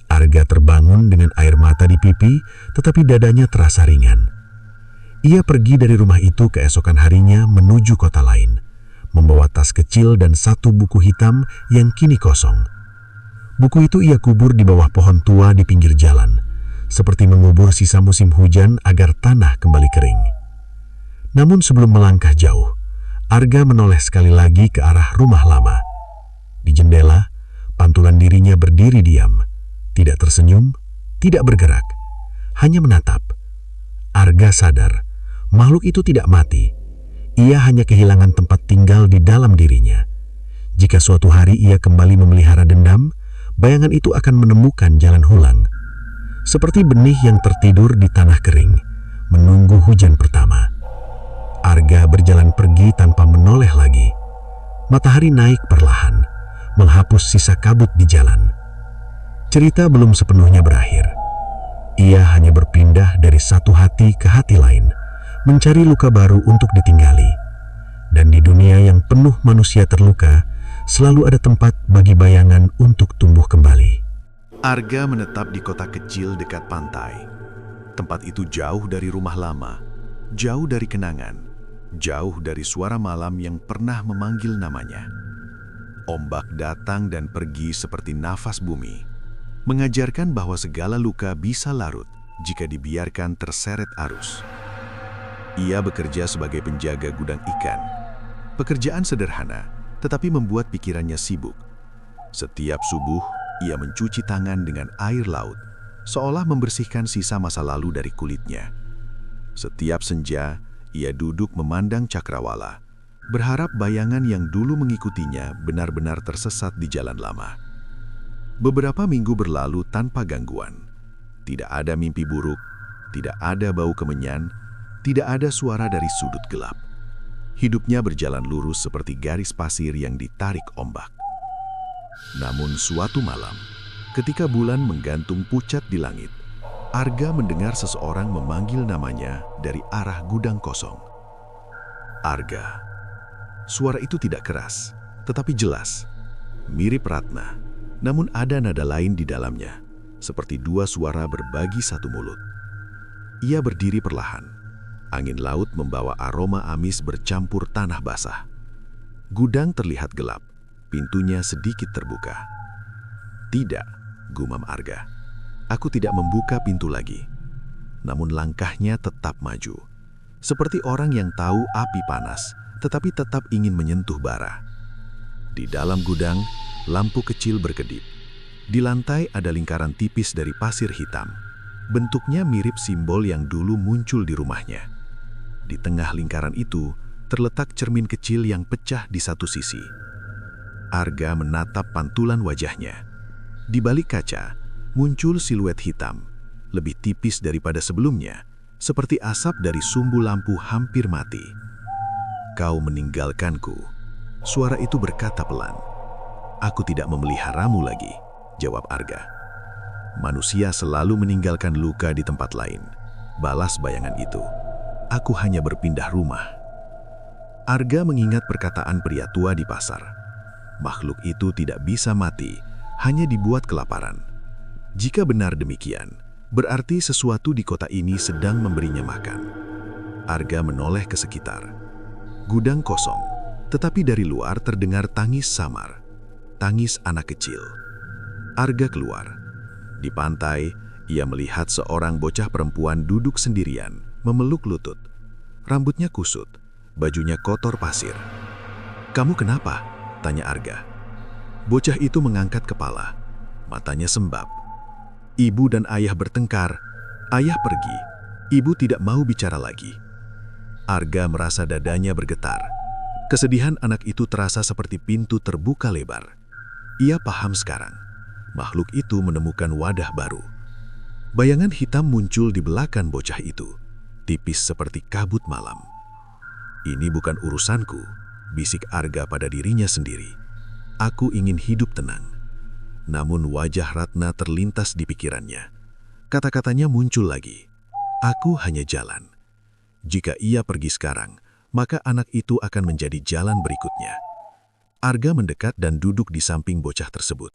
Arga terbangun dengan air mata di pipi, tetapi dadanya terasa ringan. Ia pergi dari rumah itu keesokan harinya menuju kota lain, membawa tas kecil dan satu buku hitam yang kini kosong. Buku itu ia kubur di bawah pohon tua di pinggir jalan, seperti mengubur sisa musim hujan agar tanah kembali kering. Namun sebelum melangkah jauh, Arga menoleh sekali lagi ke arah rumah lama. Di jendela, pantulan dirinya berdiri diam, tidak tersenyum, tidak bergerak, hanya menatap. Arga sadar, makhluk itu tidak mati. Ia hanya kehilangan tempat tinggal di dalam dirinya. Jika suatu hari ia kembali memelihara dendam, bayangan itu akan menemukan jalan hulang. Seperti benih yang tertidur di tanah kering, menunggu hujan pertama. Arga berjalan pergi tanpa menoleh lagi. Matahari naik perlahan, menghapus sisa kabut di jalan. Cerita belum sepenuhnya berakhir. Ia hanya berpindah dari satu hati ke hati lain, mencari luka baru untuk ditinggali. Dan di dunia yang penuh manusia terluka, selalu ada tempat bagi bayangan untuk tumbuh kembali. Arga menetap di kota kecil dekat pantai. Tempat itu jauh dari rumah lama, jauh dari kenangan, jauh dari suara malam yang pernah memanggil namanya. Ombak datang dan pergi seperti nafas bumi, mengajarkan bahwa segala luka bisa larut jika dibiarkan terseret arus. Ia bekerja sebagai penjaga gudang ikan. Pekerjaan sederhana, tetapi membuat pikirannya sibuk. Setiap subuh, ia mencuci tangan dengan air laut, seolah membersihkan sisa masa lalu dari kulitnya. Setiap senja, ia duduk memandang cakrawala, berharap bayangan yang dulu mengikutinya benar-benar tersesat di jalan lama. Beberapa minggu berlalu tanpa gangguan. Tidak ada mimpi buruk, tidak ada bau kemenyan, tidak ada suara dari sudut gelap. Hidupnya berjalan lurus seperti garis pasir yang ditarik ombak. Namun suatu malam, ketika bulan menggantung pucat di langit, Arga mendengar seseorang memanggil namanya dari arah gudang kosong. Arga. Suara itu tidak keras, tetapi jelas. Mirip Ratna, namun ada nada lain di dalamnya, seperti dua suara berbagi satu mulut. Ia berdiri perlahan. Angin laut membawa aroma amis bercampur tanah basah. Gudang terlihat gelap, pintunya sedikit terbuka. "Tidak," gumam Arga. "Aku tidak membuka pintu lagi." Namun langkahnya tetap maju. Seperti orang yang tahu api panas, tetapi tetap ingin menyentuh bara. Di dalam gudang, lampu kecil berkedip. Di lantai ada lingkaran tipis dari pasir hitam. Bentuknya mirip simbol yang dulu muncul di rumahnya. Di tengah lingkaran itu, terletak cermin kecil yang pecah di satu sisi. Arga menatap pantulan wajahnya. Di balik kaca, muncul siluet hitam, lebih tipis daripada sebelumnya, seperti asap dari sumbu lampu hampir mati. "Kau meninggalkanku," suara itu berkata pelan. "Aku tidak memeliharamu lagi," jawab Arga. "Manusia selalu meninggalkan luka di tempat lain," balas bayangan itu. "Aku hanya berpindah rumah." Arga mengingat perkataan pria tua di pasar. Makhluk itu tidak bisa mati, hanya dibuat kelaparan. Jika benar demikian, berarti sesuatu di kota ini sedang memberinya makan. Arga menoleh ke sekitar. Gudang kosong, tetapi dari luar terdengar tangis samar. Tangis anak kecil. Arga keluar. Di pantai, ia melihat seorang bocah perempuan duduk sendirian, memeluk lutut. Rambutnya kusut, Bajunya kotor pasir. "Kamu kenapa?" tanya Arga. Bocah itu mengangkat kepala. Matanya sembab. Ibu dan ayah bertengkar. Ayah pergi. Ibu tidak mau bicara lagi. Arga merasa dadanya bergetar. Kesedihan anak itu terasa seperti pintu terbuka lebar. Ia paham sekarang. Makhluk itu menemukan wadah baru. Bayangan hitam muncul di belakang bocah itu, tipis seperti kabut malam. "Ini bukan urusanku," bisik Arga pada dirinya sendiri. "Aku ingin hidup tenang." Namun wajah Ratna terlintas di pikirannya. Kata-katanya muncul lagi. "Aku hanya jalan. Jika ia pergi sekarang, maka anak itu akan menjadi jalan berikutnya." Arga mendekat dan duduk di samping bocah tersebut.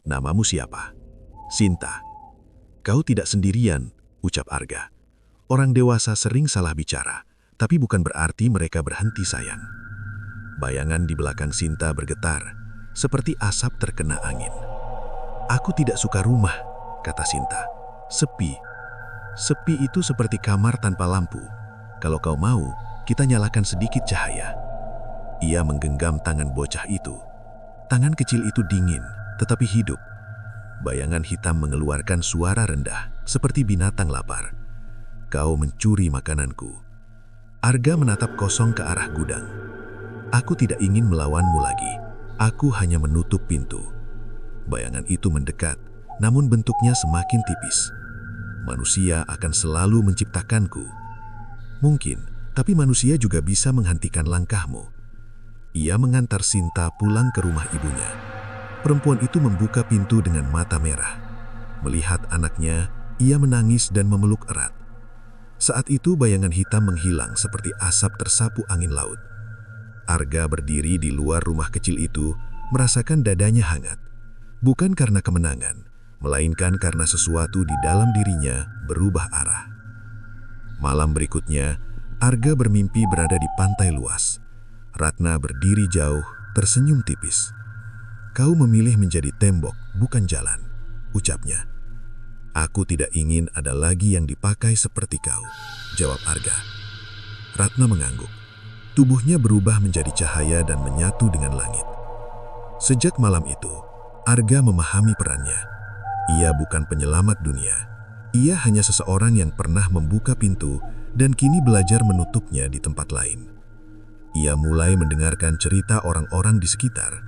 "Namamu siapa?" "Sinta." "Kau tidak sendirian," ucap Arga. Orang dewasa sering salah bicara, tapi bukan berarti mereka berhenti sayang. Bayangan di belakang Sinta bergetar, seperti asap terkena angin. "Aku tidak suka rumah," kata Sinta. "Sepi. Sepi itu seperti kamar tanpa lampu. Kalau kau mau, kita nyalakan sedikit cahaya." Ia menggenggam tangan bocah itu. Tangan kecil itu dingin, tetapi hidup. Bayangan hitam mengeluarkan suara rendah, seperti binatang lapar. "Kau mencuri makananku." Arga menatap kosong ke arah gudang. "Aku tidak ingin melawanmu lagi. Aku hanya menutup pintu." Bayangan itu mendekat, namun bentuknya semakin tipis. "Manusia akan selalu menciptakanku." "Mungkin, tapi manusia juga bisa menghentikan langkahmu." Ia mengantar Sinta pulang ke rumah ibunya. Perempuan itu membuka pintu dengan mata merah. Melihat anaknya, ia menangis dan memeluk erat. Saat itu bayangan hitam menghilang seperti asap tersapu angin laut. Arga berdiri di luar rumah kecil itu, merasakan dadanya hangat. Bukan karena kemenangan, melainkan karena sesuatu di dalam dirinya berubah arah. Malam berikutnya, Arga bermimpi berada di pantai luas. Ratna berdiri jauh, tersenyum tipis. "Kau memilih menjadi tembok, bukan jalan," ucapnya. "Aku tidak ingin ada lagi yang dipakai seperti kau," jawab Arga. Ratna mengangguk. Tubuhnya berubah menjadi cahaya dan menyatu dengan langit. Sejak malam itu, Arga memahami perannya. Ia bukan penyelamat dunia. Ia hanya seseorang yang pernah membuka pintu dan kini belajar menutupnya di tempat lain. Ia mulai mendengarkan cerita orang-orang di sekitar.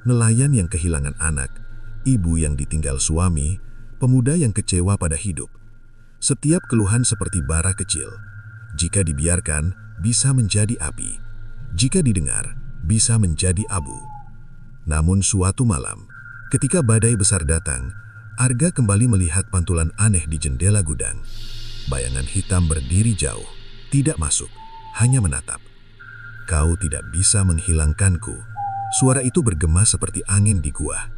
Nelayan yang kehilangan anak, ibu yang ditinggal suami, pemuda yang kecewa pada hidup. Setiap keluhan seperti bara kecil. Jika dibiarkan, bisa menjadi api. Jika didengar, bisa menjadi abu. Namun suatu malam, ketika badai besar datang, Arga kembali melihat pantulan aneh di jendela gudang. Bayangan hitam berdiri jauh, tidak masuk, hanya menatap. "Kau tidak bisa menghilangkanku." Suara itu bergema seperti angin di gua.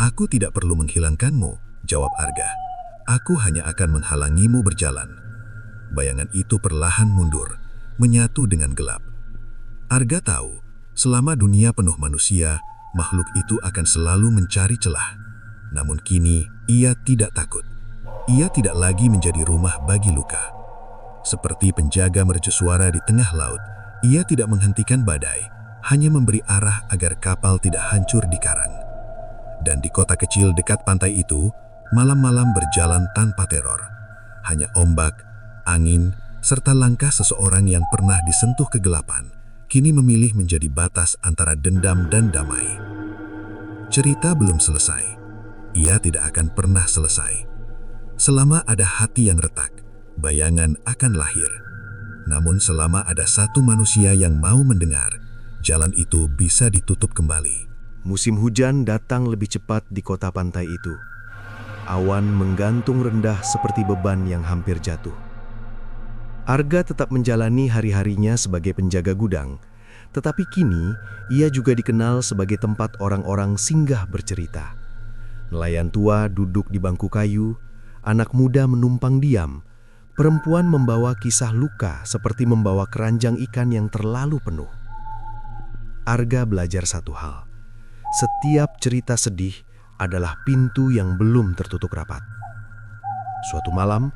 "Aku tidak perlu menghilangkanmu," jawab Arga. "Aku hanya akan menghalangimu berjalan." Bayangan itu perlahan mundur, menyatu dengan gelap. Arga tahu, selama dunia penuh manusia, makhluk itu akan selalu mencari celah. Namun kini, ia tidak takut. Ia tidak lagi menjadi rumah bagi luka. Seperti penjaga mercusuara di tengah laut, ia tidak menghentikan badai, hanya memberi arah agar kapal tidak hancur di karang. Dan di kota kecil dekat pantai itu, malam-malam berjalan tanpa teror. Hanya ombak, angin, serta langkah seseorang yang pernah disentuh kegelapan, kini memilih menjadi batas antara dendam dan damai. Cerita belum selesai. Ia tidak akan pernah selesai. Selama ada hati yang retak, bayangan akan lahir. Namun selama ada satu manusia yang mau mendengar, jalan itu bisa ditutup kembali. Musim hujan datang lebih cepat di kota pantai itu. Awan menggantung rendah seperti beban yang hampir jatuh. Arga tetap menjalani hari-harinya sebagai penjaga gudang, tetapi kini ia juga dikenal sebagai tempat orang-orang singgah bercerita. Nelayan tua duduk di bangku kayu, anak muda menumpang diam, perempuan membawa kisah luka seperti membawa keranjang ikan yang terlalu penuh. Arga belajar satu hal. Setiap cerita sedih adalah pintu yang belum tertutup rapat. Suatu malam,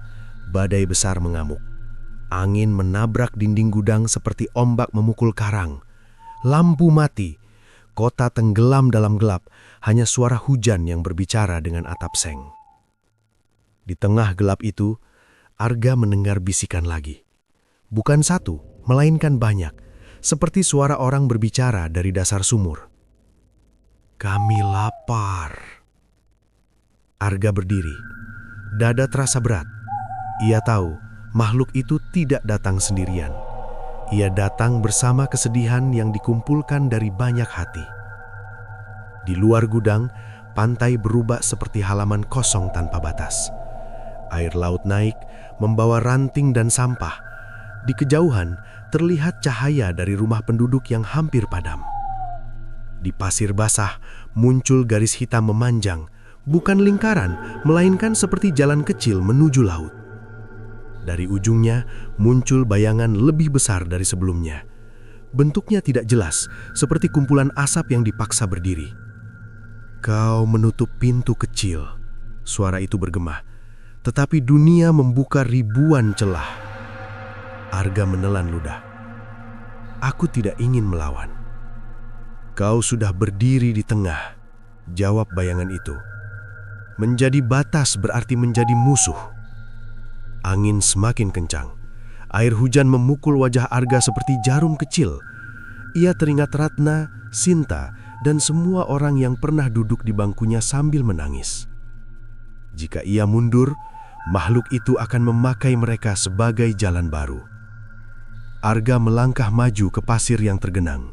badai besar mengamuk. Angin menabrak dinding gudang seperti ombak memukul karang. Lampu mati. Kota tenggelam dalam gelap, hanya suara hujan yang berbicara dengan atap seng. Di tengah gelap itu, Arga mendengar bisikan lagi. Bukan satu, melainkan banyak, seperti suara orang berbicara dari dasar sumur. "Kami lapar." Arga berdiri. Dada terasa berat. Ia tahu makhluk itu tidak datang sendirian. Ia datang bersama kesedihan yang dikumpulkan dari banyak hati. Di luar gudang, pantai berubah seperti halaman kosong tanpa batas. Air laut naik, membawa ranting dan sampah. Di kejauhan, terlihat cahaya dari rumah penduduk yang hampir padam. Di pasir basah, muncul garis hitam memanjang, bukan lingkaran, melainkan seperti jalan kecil menuju laut. Dari ujungnya muncul bayangan lebih besar dari sebelumnya. Bentuknya tidak jelas, seperti kumpulan asap yang dipaksa berdiri. "Kau menutup pintu kecil," suara itu bergema. "Tetapi dunia membuka ribuan celah." Arga menelan ludah. "Aku tidak ingin melawan." "Kau sudah berdiri di tengah," jawab bayangan itu. "Menjadi batas berarti menjadi musuh." Angin semakin kencang. Air hujan memukul wajah Arga seperti jarum kecil. Ia teringat Ratna, Sinta, dan semua orang yang pernah duduk di bangkunya sambil menangis. Jika ia mundur, makhluk itu akan memakai mereka sebagai jalan baru. Arga melangkah maju ke pasir yang tergenang.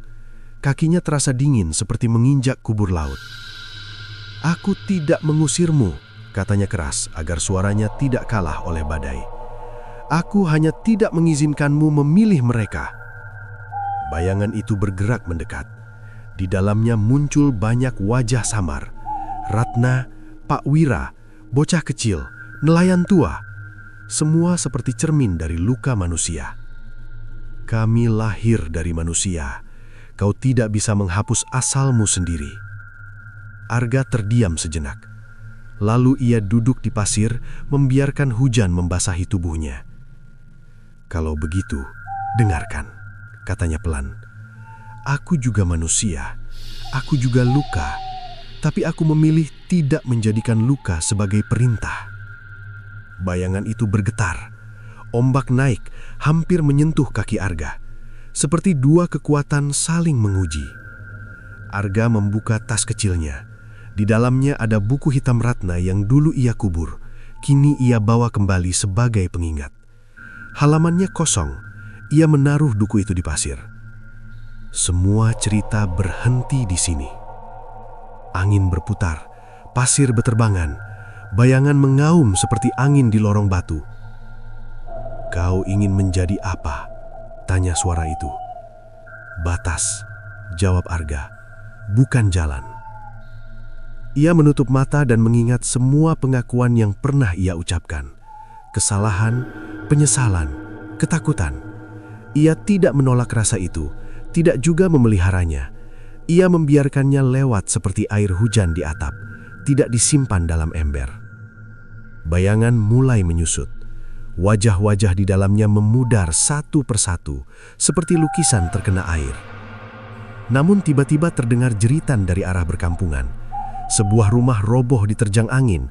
Kakinya terasa dingin seperti menginjak kubur laut. "Aku tidak mengusirmu," katanya keras agar suaranya tidak kalah oleh badai. "Aku hanya tidak mengizinkanmu memilih mereka." Bayangan itu bergerak mendekat. Di dalamnya muncul banyak wajah samar. Ratna, Pak Wira, bocah kecil, nelayan tua. Semua seperti cermin dari luka manusia. "Kami lahir dari manusia. Kau tidak bisa menghapus asalmu sendiri." Arga terdiam sejenak. Lalu ia duduk di pasir, membiarkan hujan membasahi tubuhnya. "Kalau begitu, dengarkan," katanya pelan. "Aku juga manusia, aku juga luka, tapi aku memilih tidak menjadikan luka sebagai perintah." Bayangan itu bergetar. Ombak naik, hampir menyentuh kaki Arga. Seperti dua kekuatan saling menguji. Arga membuka tas kecilnya. Di dalamnya ada buku hitam Ratna yang dulu ia kubur. Kini ia bawa kembali sebagai pengingat. Halamannya kosong. Ia menaruh buku itu di pasir. Semua cerita berhenti di sini. Angin berputar, pasir beterbangan, bayangan mengaum seperti angin di lorong batu. "Kau ingin menjadi apa?" tanya suara itu. "Batas," jawab Arga, "bukan jalan." Ia menutup mata dan mengingat semua pengakuan yang pernah ia ucapkan. Kesalahan, penyesalan, ketakutan. Ia tidak menolak rasa itu, tidak juga memeliharanya. Ia membiarkannya lewat seperti air hujan di atap, tidak disimpan dalam ember. Bayangan mulai menyusut. Wajah-wajah di dalamnya memudar satu persatu, seperti lukisan terkena air. Namun tiba-tiba terdengar jeritan dari arah perkampungan. Sebuah rumah roboh diterjang angin.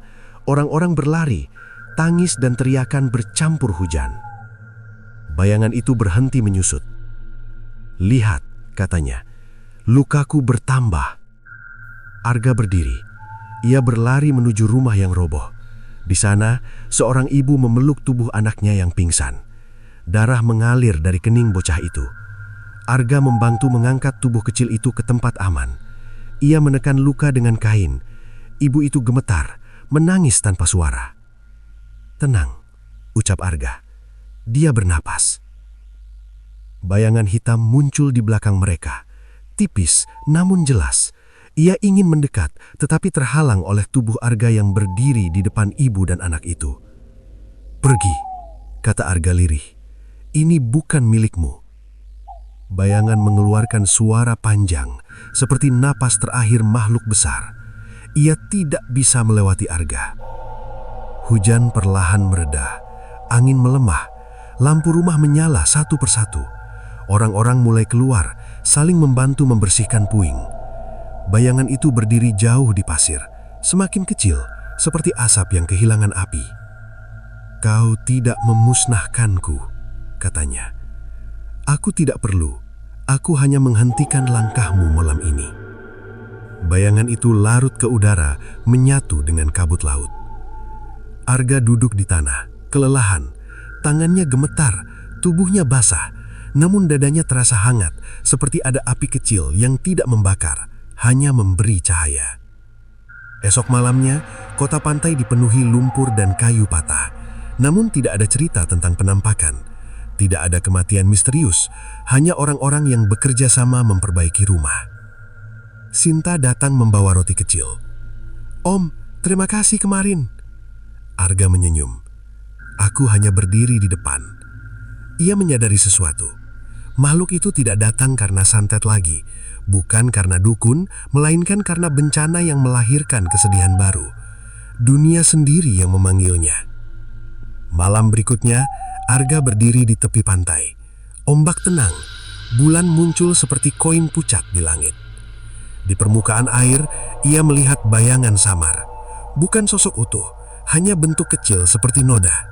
Orang-orang berlari, tangis dan teriakan bercampur hujan. Bayangan itu berhenti menyusut. "Lihat," katanya, "lukaku bertambah." Arga berdiri. Ia berlari menuju rumah yang roboh. Di sana, seorang ibu memeluk tubuh anaknya yang pingsan. Darah mengalir dari kening bocah itu. Arga membantu mengangkat tubuh kecil itu ke tempat aman. Ia menekan luka dengan kain. Ibu itu gemetar, menangis tanpa suara. "Tenang," ucap Arga. Dia bernapas. Bayangan hitam muncul di belakang mereka. Tipis namun jelas. Ia ingin mendekat, tetapi terhalang oleh tubuh Arga yang berdiri di depan ibu dan anak itu. "Pergi," kata Arga lirih. "Ini bukan milikmu." Bayangan mengeluarkan suara panjang, seperti napas terakhir makhluk besar. Ia tidak bisa melewati Arga. Hujan perlahan mereda, angin melemah, lampu rumah menyala satu persatu. Orang-orang mulai keluar, saling membantu membersihkan puing. Bayangan itu berdiri jauh di pasir, semakin kecil, seperti asap yang kehilangan api. "Kau tidak memusnahkanku," katanya. "Aku tidak perlu. Aku hanya menghentikan langkahmu malam ini." Bayangan itu larut ke udara, menyatu dengan kabut laut. Arga duduk di tanah, kelelahan. Tangannya gemetar, tubuhnya basah, namun dadanya terasa hangat, seperti ada api kecil yang tidak membakar, hanya memberi cahaya. Esok malamnya, kota pantai dipenuhi lumpur dan kayu patah. Namun tidak ada cerita tentang penampakan. Tidak ada kematian misterius, hanya orang-orang yang bekerja sama memperbaiki rumah. Sinta datang membawa roti kecil. "Om, terima kasih kemarin." Arga menyenyum. "Aku hanya berdiri di depan." Ia menyadari sesuatu. Makhluk itu tidak datang karena santet lagi, bukan karena dukun, melainkan karena bencana yang melahirkan kesedihan baru. Dunia sendiri yang memanggilnya. Malam berikutnya, Arga berdiri di tepi pantai. Ombak tenang, bulan muncul seperti koin pucat di langit. Di permukaan air, ia melihat bayangan samar. Bukan sosok utuh, hanya bentuk kecil seperti noda.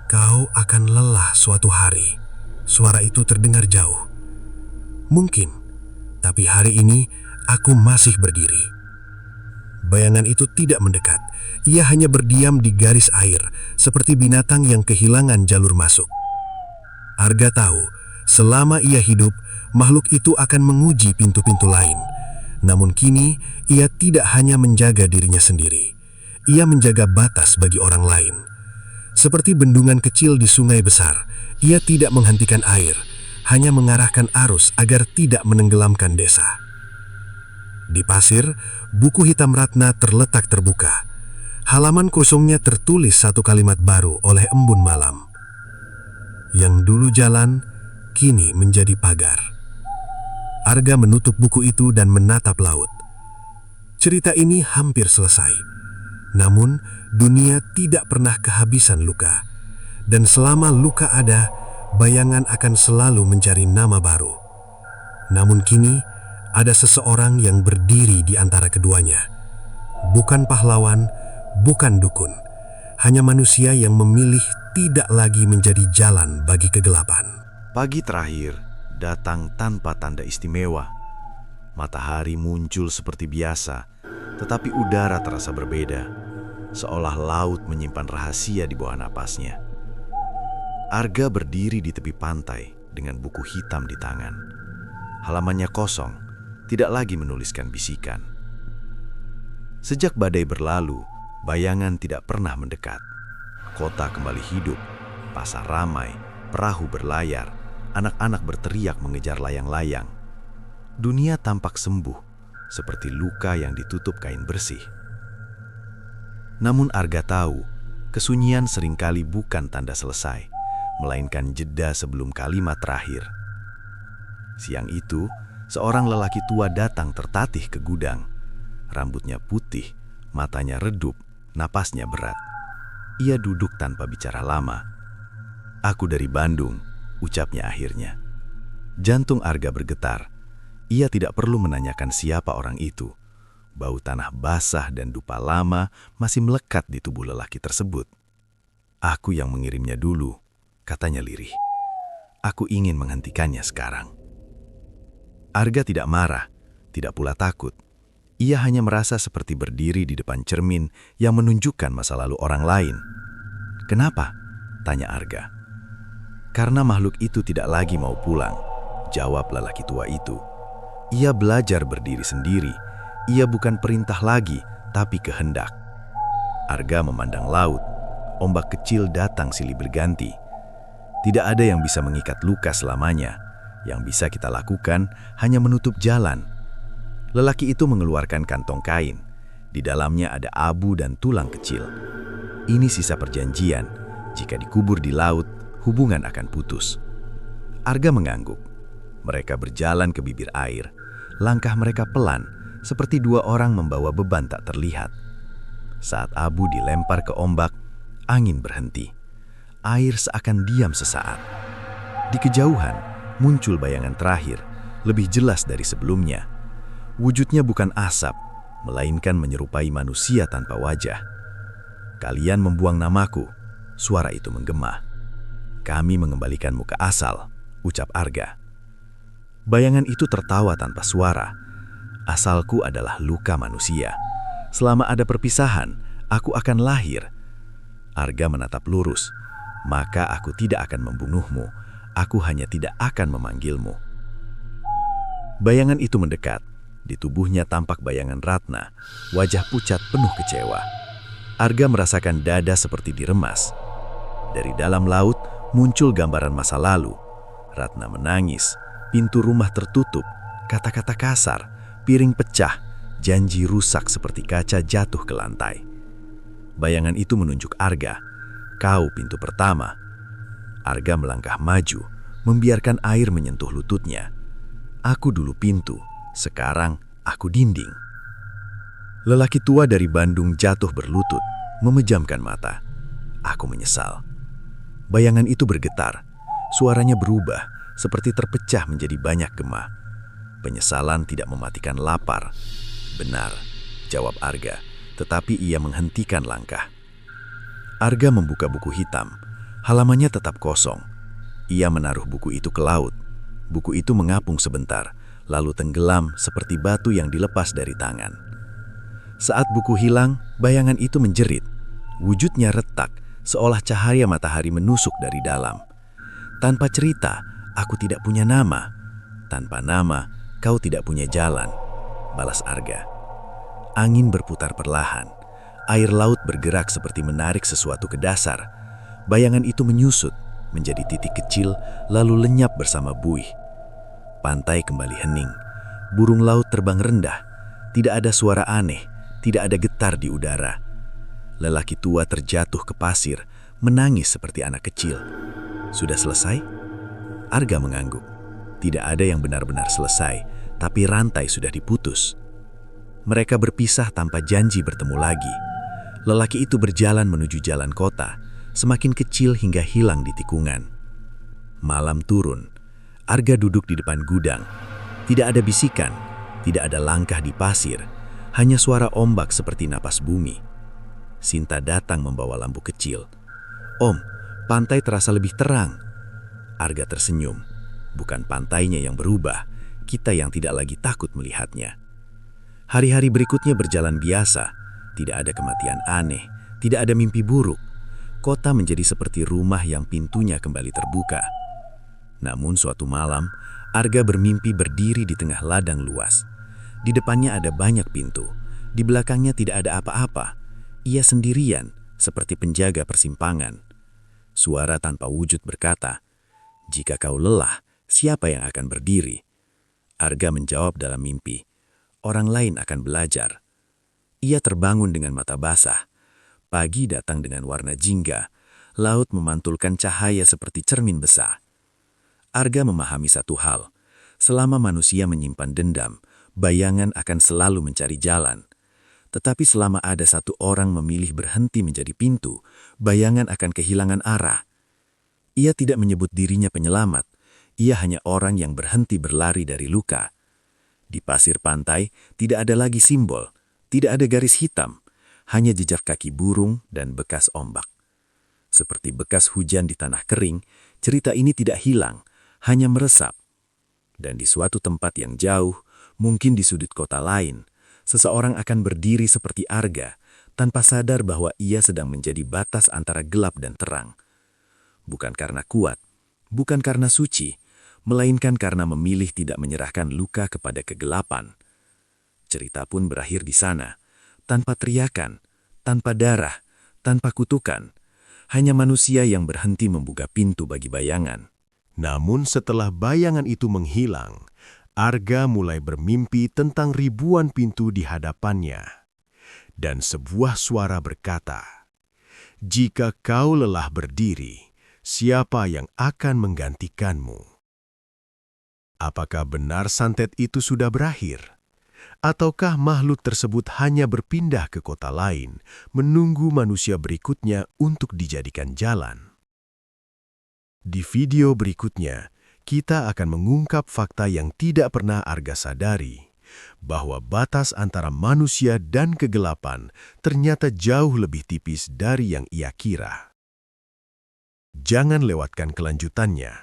"Kau akan lelah suatu hari." Suara itu terdengar jauh. "Mungkin, tapi hari ini aku masih berdiri." Bayangan itu tidak mendekat. Ia hanya berdiam di garis air, seperti binatang yang kehilangan jalur masuk. Arga tahu, selama ia hidup, makhluk itu akan menguji pintu-pintu lain. Namun kini, ia tidak hanya menjaga dirinya sendiri. Ia menjaga batas bagi orang lain. Seperti bendungan kecil di sungai besar, ia tidak menghentikan air, hanya mengarahkan arus agar tidak menenggelamkan desa. Di pasir, buku hitam Ratna terletak terbuka. Halaman kosongnya tertulis satu kalimat baru oleh embun malam. "Yang dulu jalan, kini menjadi pagar." Arga menutup buku itu dan menatap laut. Cerita ini hampir selesai. Namun, dunia tidak pernah kehabisan luka. Dan selama luka ada, bayangan akan selalu mencari nama baru. Namun kini, ada seseorang yang berdiri di antara keduanya. Bukan pahlawan, bukan dukun. Hanya manusia yang memilih tidak lagi menjadi jalan bagi kegelapan. Pagi terakhir datang tanpa tanda istimewa. Matahari muncul seperti biasa, tetapi udara terasa berbeda, seolah laut menyimpan rahasia di bawah napasnya. Arga berdiri di tepi pantai dengan buku hitam di tangan. Halamannya kosong, tidak lagi menuliskan bisikan. Sejak badai berlalu, bayangan tidak pernah mendekat. Kota kembali hidup, pasar ramai, perahu berlayar, anak-anak berteriak mengejar layang-layang. Dunia tampak sembuh, seperti luka yang ditutup kain bersih. Namun Arga tahu, kesunyian seringkali bukan tanda selesai, melainkan jeda sebelum kalimat terakhir. Siang itu, seorang lelaki tua datang tertatih ke gudang. Rambutnya putih, matanya redup, napasnya berat. Ia duduk tanpa bicara lama. "Aku dari Bandung," ucapnya akhirnya. Jantung Arga bergetar. Ia tidak perlu menanyakan siapa orang itu. Bau tanah basah dan dupa lama masih melekat di tubuh lelaki tersebut. "Aku yang mengirimnya dulu," katanya lirih. "Aku ingin menghentikannya sekarang." Arga tidak marah, tidak pula takut. Ia hanya merasa seperti berdiri di depan cermin yang menunjukkan masa lalu orang lain. "Kenapa?" tanya Arga. "Karena makhluk itu tidak lagi mau pulang," jawab lelaki tua itu. "Ia belajar berdiri sendiri. Ia bukan perintah lagi, tapi kehendak." Arga memandang laut. Ombak kecil datang silih berganti. Tidak ada yang bisa mengikat luka selamanya. Yang bisa kita lakukan hanya menutup jalan. Lelaki itu mengeluarkan kantong kain. Di dalamnya ada abu dan tulang kecil. Ini sisa perjanjian. Jika dikubur di laut, hubungan akan putus. Arga mengangguk. Mereka berjalan ke bibir air. Langkah mereka pelan, seperti dua orang membawa beban tak terlihat. Saat abu dilempar ke ombak, angin berhenti. air seakan diam sesaat. Di kejauhan, muncul bayangan terakhir, lebih jelas dari sebelumnya. Wujudnya bukan asap, melainkan menyerupai manusia tanpa wajah. "Kalian membuang namaku," suara itu menggema. "Kami mengembalikanmu ke asal," ucap Arga. Bayangan itu tertawa tanpa suara. "Asalku adalah luka manusia. Selama ada perpisahan, aku akan lahir." Arga menatap lurus. "Maka aku tidak akan membunuhmu. Aku hanya tidak akan memanggilmu." Bayangan itu mendekat. Di tubuhnya tampak bayangan Ratna, wajah pucat penuh kecewa. Arga merasakan dada seperti diremas. Dari dalam laut muncul gambaran masa lalu. Ratna menangis, pintu rumah tertutup, kata-kata kasar, piring pecah, janji rusak seperti kaca jatuh ke lantai. Bayangan itu menunjuk Arga. "Kau pintu pertama." Arga melangkah maju, membiarkan air menyentuh lututnya. "Aku dulu pintu, sekarang aku dinding." Lelaki tua dari Bandung jatuh berlutut, memejamkan mata. "Aku menyesal." Bayangan itu bergetar. Suaranya berubah, seperti terpecah menjadi banyak gema. "Penyesalan tidak mematikan lapar." "Benar," jawab Arga, tetapi ia menghentikan langkah. Arga membuka buku hitam. Halamannya tetap kosong. Ia menaruh buku itu ke laut. Buku itu mengapung sebentar, lalu tenggelam seperti batu yang dilepas dari tangan. Saat buku hilang, bayangan itu menjerit. Wujudnya retak, seolah cahaya matahari menusuk dari dalam. "Tanpa cerita, aku tidak punya nama. Tanpa nama, kau tidak punya jalan," balas Arga. Angin berputar perlahan. Air laut bergerak seperti menarik sesuatu ke dasar. Bayangan itu menyusut, menjadi titik kecil, lalu lenyap bersama buih. Pantai kembali hening. Burung laut terbang rendah. Tidak ada suara aneh, tidak ada getar di udara. Lelaki tua terjatuh ke pasir, menangis seperti anak kecil. "Sudah selesai?" Arga mengangguk. Tidak ada yang benar-benar selesai, tapi rantai sudah diputus. Mereka berpisah tanpa janji bertemu lagi. Lelaki itu berjalan menuju jalan kota, semakin kecil hingga hilang di tikungan. Malam turun. Arga duduk di depan gudang. Tidak ada bisikan, tidak ada langkah di pasir, hanya suara ombak seperti napas bumi. Sinta datang membawa lampu kecil. "Om, pantai terasa lebih terang." Arga tersenyum. Bukan pantainya yang berubah, kita yang tidak lagi takut melihatnya. Hari-hari berikutnya berjalan biasa. Tidak ada kematian aneh, tidak ada mimpi buruk. Kota menjadi seperti rumah yang pintunya kembali terbuka. Namun suatu malam, Arga bermimpi berdiri di tengah ladang luas. Di depannya ada banyak pintu, di belakangnya tidak ada apa-apa. Ia sendirian, seperti penjaga persimpangan. Suara tanpa wujud berkata, "Jika kau lelah, siapa yang akan berdiri?" Arga menjawab dalam mimpi, "Orang lain akan belajar." Ia terbangun dengan mata basah. Pagi datang dengan warna jingga. Laut memantulkan cahaya seperti cermin besar. Arga memahami satu hal. Selama manusia menyimpan dendam, bayangan akan selalu mencari jalan. Tetapi selama ada satu orang memilih berhenti menjadi pintu, bayangan akan kehilangan arah. Ia tidak menyebut dirinya penyelamat. Ia hanya orang yang berhenti berlari dari luka. Di pasir pantai tidak ada lagi simbol, tidak ada garis hitam, hanya jejak kaki burung dan bekas ombak. Seperti bekas hujan di tanah kering, cerita ini tidak hilang, hanya meresap. Dan di suatu tempat yang jauh, mungkin di sudut kota lain, seseorang akan berdiri seperti Arga, tanpa sadar bahwa ia sedang menjadi batas antara gelap dan terang. Bukan karena kuat, bukan karena suci, melainkan karena memilih tidak menyerahkan luka kepada kegelapan. Cerita pun berakhir di sana, tanpa teriakan, tanpa darah, tanpa kutukan. Hanya manusia yang berhenti membuka pintu bagi bayangan. Namun setelah bayangan itu menghilang, Arga mulai bermimpi tentang ribuan pintu di hadapannya. Dan sebuah suara berkata, "Jika kau lelah berdiri, siapa yang akan menggantikanmu?" Apakah benar santet itu sudah berakhir? Ataukah makhluk tersebut hanya berpindah ke kota lain, menunggu manusia berikutnya untuk dijadikan jalan? Di video berikutnya, kita akan mengungkap fakta yang tidak pernah Arga sadari, bahwa batas antara manusia dan kegelapan ternyata jauh lebih tipis dari yang ia kira. Jangan lewatkan kelanjutannya,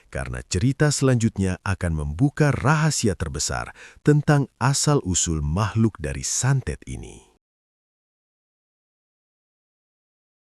karena cerita selanjutnya akan membuka rahasia terbesar tentang asal-usul makhluk dari santet ini.